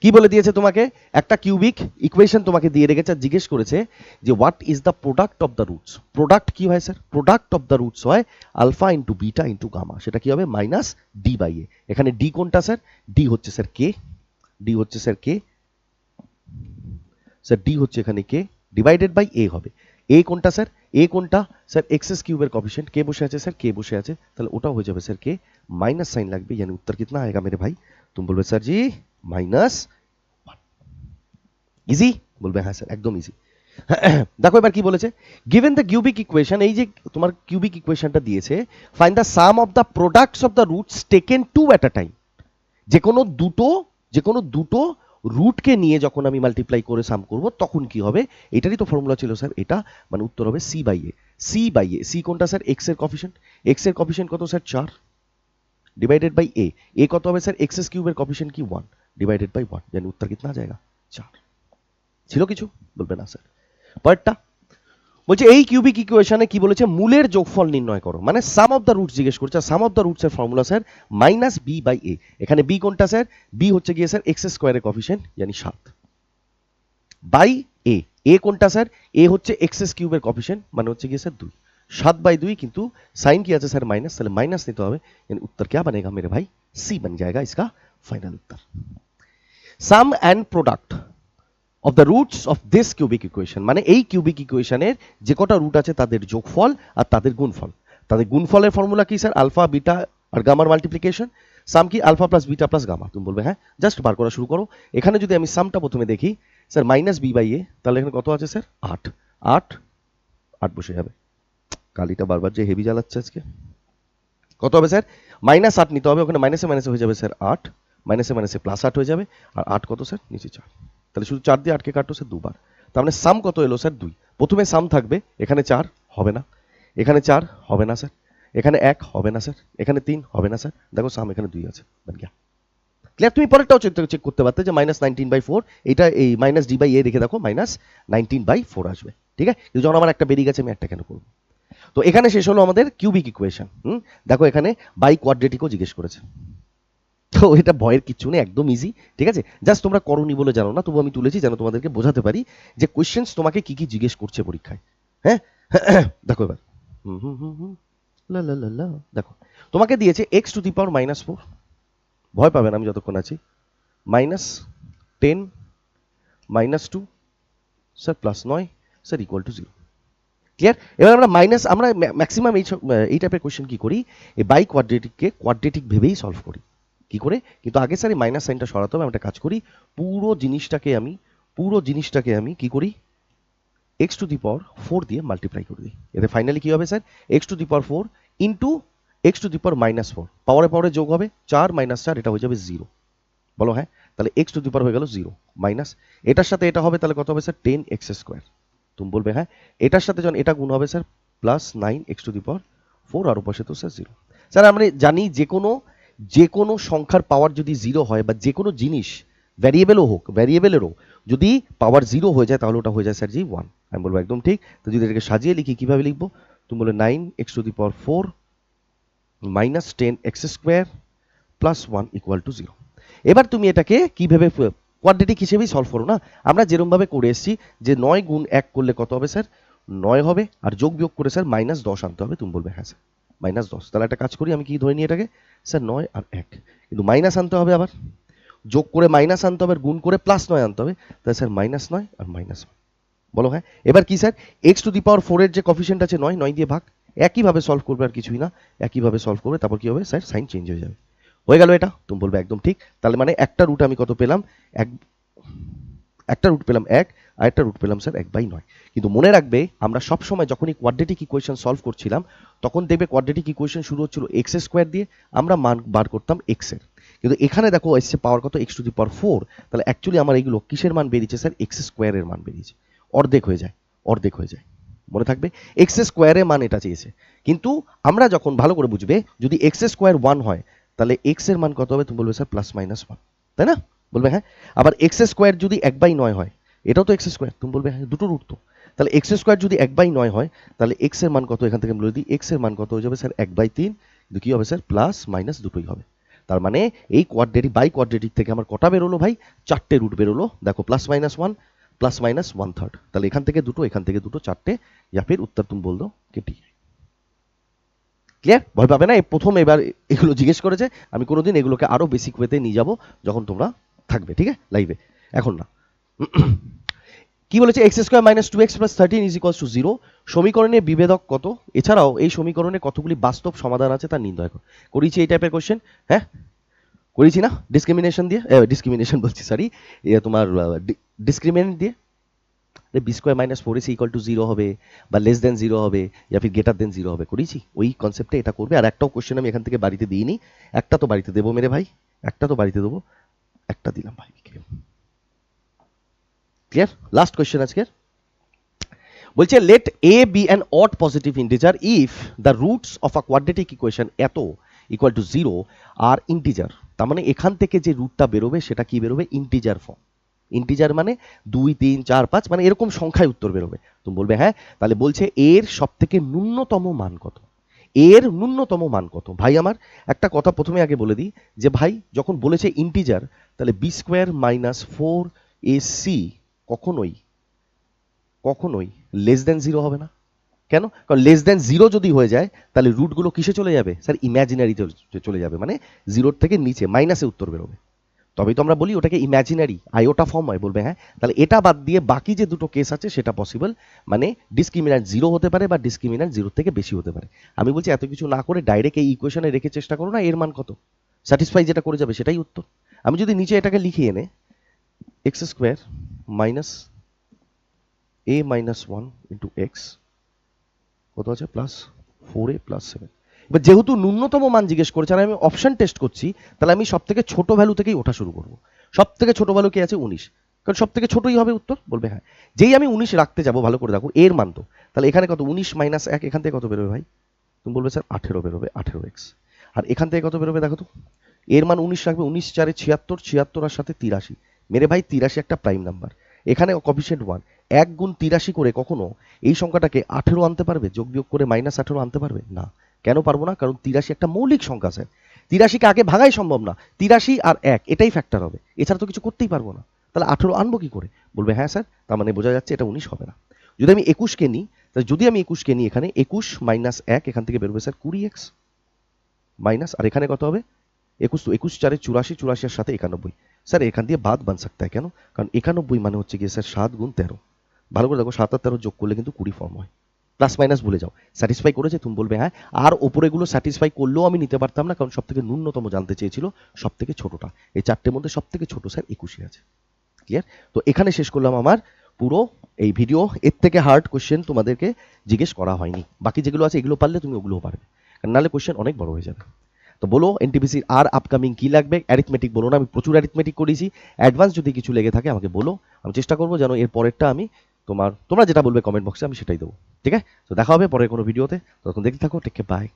কি বলে দিয়েছে তোমাকে। একটা কিউবিক ইকুয়েশন তোমাকে দিয়ে রেখেছে, জিজ্ঞেস করেছে যে what is the product of the roots. Product কি হয় sir? Product of the roots হয় alpha into beta into gamma. সেটা কি হবে? Minus D by A. এখানে ডি কোনটা স্যার? ডি হচ্ছে স্যার কে, ডি হচ্ছে স্যার কে, স্যার ডি হচ্ছে এখানে কে, ডিভাইডেড বাই এ হবে। এ কোনটা স্যার? এ কোনটা স্যার? এক্স কিউবের কোএফিशिয়েন্ট। কে বসে আছে স্যার? কে বসে আছে, তাহলে ওটাও হয়ে যাবে স্যার কে, माइनस साइन লাগবে, यानी उत्तर कितना आएगा मेरे भाई? तुम बोलবে স্যার জি -1। ইজি? বলবে হ্যাঁ স্যার, একদম ইজি। দেখো এবার কি বলেছে, গিভেন দ্য কিউবিক ইকুয়েশন, এই যে তোমার কিউবিক ইকুয়েশনটা দিয়েছে, find the some of the products of the roots taken to at a time. যে কোনো দুটো রুটকে নিয়ে যখন আমি মাল্টিপ্লাই করে সাম করব তখন কি হবে, এটারই তো ফর্মুলা ছিল স্যার এটা, মানে উত্তর হবে C by A. C by A, C কোনটা স্যার? এক্স এর কোএফিशिएंट। এক্স এর কোএফিशिएंट কত sir? 4 divided by A. A कत হবে স্যার? এক্স কিউবের কোএফিशिएंट কি 1 डिवाइडेड बाई 1, यानी उत्तर कितना आ जाएगा? 4। ছিল কিছু? বলবে না স্যার। পরেরটা বলছে এই কিউবিক ইকুয়েশনে কি বলেছে, মূলের যোগফল নির্ণয় করো, মানে সাম অফ দ্য রুটস জিজ্ঞেস করছে। সাম অফ দ্য রুটস এর formula sir minus B by A. এখানে বি কোনটা স্যার? বি হচ্ছে গিয়ে স্যার এক্স স্কোয়ারের কোএফিशिएंट, यानी 7 বাই এ। এ কোনটা স্যার? এ হচ্ছে এক্স কিউবের কোএফিशिएंट, মানে হচ্ছে গিয়ে স্যার 2। 7/2, কিন্তু साइन কি আছে স্যার? মাইনাস, তাহলে মাইনাস নিতে হবে, यानी उत्तर क्या बनेगा मेरे भाई? सी बन जाएगा इसका final Uttar. Some and product of the roots of this cubic equation, মানে এই কিউবিক ইকুয়েশনের যে কটা রুট আছে তাদের যোগফল আর তাদের গুণফল। তাদের গুণফলের ফর্মুলা কি স্যার? আলফা বিটা আর গামার মাল্টিপ্লিকেশন। সাম কি? Alpha plus beta plus gamma. তুমি বলবে হ্যাঁ, জাস্ট বার করা শুরু করো। এখানে যদি আমি সামটা প্রথমে দেখি স্যার, মাইনাস বি বাই এ, তাহলে এখানে কত আছে স্যার? 8। 8 8 বসে যাবে। কালিটা বারবার যে হেভি জ্বালাচ্ছে আজকে। কত হবে স্যার? -8 নিতে হবে, ওখানে মাইনাসে মাইনাসে হয়ে যাবে স্যার 8, মাইনাসে মাইনাসে প্লাস 8 হয়ে যাবে, আর 8 কত স্যার? নিচে 4। তাহলে শুধু 4 দিয়ে 8কে কাটো স্যার দুবার। তার মানে সাম কত এলো স্যার? 2। প্রথমে সাম থাকবে, এখানে 4 হবে না, এখানে 4 হবে না স্যার, এখানে 1 হবে না স্যার, এখানে 3 হবে না স্যার। দেখো সাম এখানে 2 আছে, বান গয়া ক্লিয়ার। তুমি পরেরটাও চেক করতে পারতে যে -19/4, এটা এই মাইনাস ডি বাই এ রেখে দেখো -19/4 আসবে, ঠিক আছে? কিন্তু যখন আমার একটা বেরিয়ে গেছে আমি একটা কেন করবো? তো এখানে শেষ হলো আমাদের কিউবিক ইকুয়েশন। দেখো এখানে বাই কোয়াড্রেটিকও জিজ্ঞেস করেছে, তো এটা ভয়ের কিচ্ছু নেই, একদম ইজি, ঠিক আছে? জাস্ট তোমরা করনি বলে জানো না, তবু আমি তুলেছি যেন তোমাদেরকে বোঝাতে পারি যে কোয়েশ্চেন্স তোমাকে কি কি জিজ্ঞেস করছে পরীক্ষায়। হ্যাঁ, দেখো এবার লা লা লা লা, দেখো তোমাকে দিয়েছে এক্স টু দি পাওয়ার -4, ভয় পাবে না আমি যতক্ষণ আছি, -10 -2 sir +9 sir equal to 0। Clear? এবার আমরা আমরা ম্যাক্সিমাম এই টাইপের কোয়েশ্চেন কি করি, এই বাই কোয়াড্রেটিককে কোয়াড্রেটিক ভেবেই সলভ করি। কি করে? কিন্তু আগে স্যার এই মাইনাস সাইনটা সরাতে হবে। আমি একটা কাজ করি, পুরো জিনিসটাকে আমি কি করি, এক্স টু দি পাওয়ার 4 দিয়ে মাল্টিপ্লাই করে দিই। এতে ফাইনালি কি হবে sir? X to the power 4 into X to the power -4, পাওয়ারে যোগ হবে 4 - 4, এটা হয়ে যাবে 0। বলো হ্যাঁ, তাহলে এক্স টু দি পাওয়ার হয়ে গেল 0 মাইনাস, এটার সাথে এটা হবে, তাহলে কত হবে স্যার? 10x²। তুমি বলবে হ্যাঁ, এটার সাথে যখন এটা গুণ হবে স্যার +9x⁴, আর উপাশে তো স্যার 0। স্যার আমরা জানি যে কোনো সংখ্যার পাওয়ার যদি 0 হয়, বা যে কোনো জিনিস ভ্যারিয়েবলও হোক, ভ্যারিয়েবলেরও যদি পাওয়ার 0 হয়ে যায় তাহলে ওটা হয়ে যায় স্যার জি 1। আমি বলবো একদম ঠিক। তো যদি এটাকে সাজিয়ে লিখি কিভাবে লিখবো? তুমি বলে 9x⁴ -10x² +1 = 0। এবার তুমি এটাকে কিভাবে কোয়াড্রেটিক হিসেবেই সলভ করো না। আমরা যেরকমভাবে করে এসেছি যে 9 গুণ 1 করলে কত হবে স্যার? 9 হবে, আর যোগ বিয়োগ করে স্যার -10 আনতে হবে। তুমি বলবে হ্যাঁ স্যার -10। তাহলে একটা কাজ করি, আমি কি ধরে নিই এটাকে স্যার 9 আর 1, কিন্তু মাইনাস আনতে হবে, আবার যোগ করে মাইনাস আনতে হবে, গুণ করে +9 আনতে হবে, তাহলে স্যার -9 আর -1। বলো হ্যাঁ। এবার কি স্যার? x⁴ এর যে কোএফিশিয়েন্ট আছে 9, 9 দিয়ে ভাগ, একইভাবে সলভ করবে, আর কিছুই না, একইভাবে সলভ করবে। তারপর কি হবে স্যার? সাইন চেঞ্জ হয়ে যাবে। হয়ে গেল এটা? তুমি বলবে একদম ঠিক। তাহলে মানে একটা রুট আমি কত পেলাম? একটা রুট পেলাম 1, আর একটা রুট পেলাম স্যার 1/9। কিন্তু মনে রাখবে, আমরা সব সময় যখনই কোয়াড্রেটিক ইকুয়েশন সলভ করছিলাম তখন দেখবে কোয়াড্রেটিক ইকুয়েশন শুরু হচ্ছিল x² দিয়ে, আমরা মান বার করতাম x এর। কিন্তু এখানে দেখো এসছে পাওয়ার কত এক্স টু দি পাওয়ার 4, তাহলে অ্যাকচুয়ালি আমার এইগুলো কিসের মান বেরিয়েছে স্যার, এক্স স্কোয়ারের মান বেরিয়েছে, অর্ধেক হয়ে যায়, অর্ধেক হয়ে যায়, মনে থাকবে এক্স স্কোয়ারের মান এটা চেয়েছে। কিন্তু আমরা যখন ভালো করে বুঝবে, যদি এক্স স্কোয়ার 1 হয় তাহলে এক্স এর মান কত হবে, তুমি বলবে স্যার +-1, তাই না, বলবে হ্যাঁ। আবার এক্স স্কোয়ার যদি 1/9 হয়, এটাও তো এক্স স্কোয়ার, তুমি বলবে হ্যাঁ, দুটো রুট তো, তাহলে এক্স স্কোয়ার যদি 1/9 হয় তাহলে এক্স এর মান কত, এখান থেকে বলে দিই এক্স এর মান কত হয়ে যাবে স্যার 1/3, কিন্তু কি হবে স্যার প্লাস দুটোই হবে। তার মানে এই কোয়াড্রেটিক বাই কোয়াড্রেটিক থেকে আমার কটা বেরোলো ভাই, 4টে রুট বেরোলো, দেখো +-1 +-1/3, তাহলে এখান থেকে দুটো, এখান থেকে দুটো, 4টে, या फिर उत्तर तुम बोल दो कि टी। ক্লিয়ার, ভয় পাবে না, এই প্রথম এবার এগুলো জিজ্ঞেস করেছে, আমি কোনোদিন এগুলোকে আরো বেসিক ওয়েতে নিয়ে যাব যখন তোমরা থাকবে, ঠিক আছে লাইভে, এখন না। কি বলেছে, x square minus 2x plus 13 is equals to 0, সমীকরণের বিভেদক কত, এছাড়াও এই সমীকরণে কতগুলি বাস্তব সমাধান আছে তা নির্ণয় করো। করেছি এই টাইপের কোশ্চেন, হ্যাঁ করেছি না, ডিসক্রিমিনেশন দিয়ে, ডিসক্রিমিনেশন বলছি সরি, তোমার ডিসক্রিমিনেন্ট দিয়ে, B square minus 4ac equal to 0 হবে, বা লেস দেন 0 হবে, ইয়া ফির গ্রেটার দেন 0 হবে, করেছি ওই কনসেপ্টে এটা করবে। আর একটাও কোশ্চেন আমি এখান থেকে বাড়িতে দিইনি, একটা তো বাড়িতে দেবো মেরে ভাই, একটা তো বাড়িতে দেবো, একটা দিলাম ভাই। ক্লিয়ার, লাস্ট কোশ্চেন আজকের, বলছে let a b an odd positive integer if the roots of a quadratic equation এত ইকুয়াল টু 0 আর ইন্টিজার, তার মানে এখান থেকে যে রুটটা বেরোবে সেটা কি বেরোবে, ইন্টিজার ফর্ম। ইন্টিজার মানে 2 3 4 5 মানে এরকম সংখ্যায় উত্তর বেরোবে। তুমি বলবে হ্যাঁ, তাহলে বলছে এর সব থেকে ন্যূনতম মান কত, এর ন্যূনতম মান কত। ভাই আমার একটা কথা প্রথমে আগে বলে দিই, যে ভাই যখন বলেছে ইন্টিজার, তাহলে বি স্কোয়ার মাইনাস 4ac কখনোই কখনোই লেস দেন 0 হবে না। কেন, কারণ লেস দেন 0 যদি হয়ে যায় তাহলে রুটগুলো কিসে চলে যাবে স্যার, ইম্যাজিনারিতে চলে যাবে, মানে 0 থেকে নিচে মাইনাসে উত্তর বেরোবে। তবেই তো আমরা বলি ওটাকে ইম্যাজিনারি আইওটা ফর্ম হয়, বলবে হ্যাঁ, তাহলে এটা বাদ দিয়ে বাকি যে দুটো কেস আছে সেটা পসিবল, মানে ডিসক্রিমিন্যান্ট 0 হতে পারে বা ডিসক্রিমিন্যান্ট 0 থেকে বেশি হতে পারে। আমি বলছি এত কিছু না করে ডাইরেক্ট এই ইকুয়েশনে রেখে চেষ্টা করো না, এর মান কত, স্যাটিসফাই যেটা করে যাবে সেটাই উত্তর। আমি যদি নিচে এটাকে লিখে এনে x square minus a minus 1 into x কত আছে +4a + 7, এবার যেহেতু ন্যূনতম মান জিজ্ঞেস করেছে আর আমি অপশন টেস্ট করছি, তাহলে আমি সব থেকে ছোট ভ্যালু থেকেই ওঠা শুরু করব। সব থেকে ছোট ভ্যালু কি আছে 19, কারণ সব থেকে ছোটই হবে উত্তর, বলবে হ্যাঁ। যেই আমি 19 রাখতে যাব, ভালো করে দেখো এর মান তো, তাহলে এখানে কত 19 মাইনাস 1, এখান থেকে কত বেরোবে ভাই, তুমি বলবে স্যার 18 বেরোবে, 18x। আর এখান থেকে কত বেরোবে দেখো তো, এর মান 19 রাখবে, 19 4 76, 76 আর সাথে 83, মেরে ভাই 83 একটা প্রাইম নাম্বার, এখানে কোএফিসিয়েন্ট 1, 1 গুণ 83 করে কখনো এই সংখ্যাটাকে 18 আনতে পারবে, যোগ বিয়োগ করে -18 আনতে পারবে না। কেন পারবো না, কারণ 83 একটা মৌলিক সংখ্যা স্যার, 83কে আগে ভাগাই সম্ভব না, 83 আর 1 এটাই ফ্যাক্টর হবে, এছাড়া তো কিছু করতেই পারবো না, তাহলে 18 আনবো কি করে, বলবে হ্যাঁ স্যার, তার মানে বোঝা যাচ্ছে এটা 19 হবে না। যদি আমি 21কে নিই, তাহলে যদি আমি 21কে নিই, এখানে 21 মাইনাস 1, এখান থেকে বেরোবে স্যার 20x মাইনাস, আর এখানে কত হবে 21, তো 21 4 84, 84 এর সাথে 91, স্যার এখান দিয়ে বাদ বান सकता है, কেন, কারণ 91 মানে হচ্ছে গিয়ে স্যার 7 গুণ 13, ভালো করে দেখো 7 আর 13 যোগ করলে কিন্তু 20 ফর্ম হয়, প্লাস মাইনাস ভুলে যাও। স্যাটিসফাই করেছে, তুমি বলবে হ্যাঁ। আর ওপরেগুলো স্যাটিসফাই করলেও আমি নিতে পারতাম না, কারণ সব থেকে ন্যূনতম জানতে চেয়েছিল, সব থেকে ছোটটা, এই চারটের মধ্যে সব থেকে ছোট স্যার 21 আছে। ক্লিয়ার, তো এখানে শেষ করলাম আমার পুরো এই ভিডিও। এর থেকে হার্ড কোশ্চেন তোমাদেরকে জিজ্ঞেস করা হয়নি, বাকি যেগুলো আছে এগুলো পারলে তুমি ওগুলোও পারবে, কারণ নাহলে কোশ্চেন অনেক বড় হয়ে যাবে। তো বলো এনটিপিসির আর আপকামিং কি লাগবে, অ্যারিথমেটিক বলো না, আমি প্রচুর অ্যারিথমেটিক করেছি, অ্যাডভান্স যদি কিছু লেগে থাকে আমাকে বলো, আমি চেষ্টা করবো যেন এর পরেরটা আমি তোমরা যেটা বলবে কমেন্ট বক্সে আমি সেটাই দেবো, ঠিক আছে। তো দেখা হবে পরের কোনো ভিডিওতে, তখন দেখতে থাকো, টেক কেয়ার, বাই।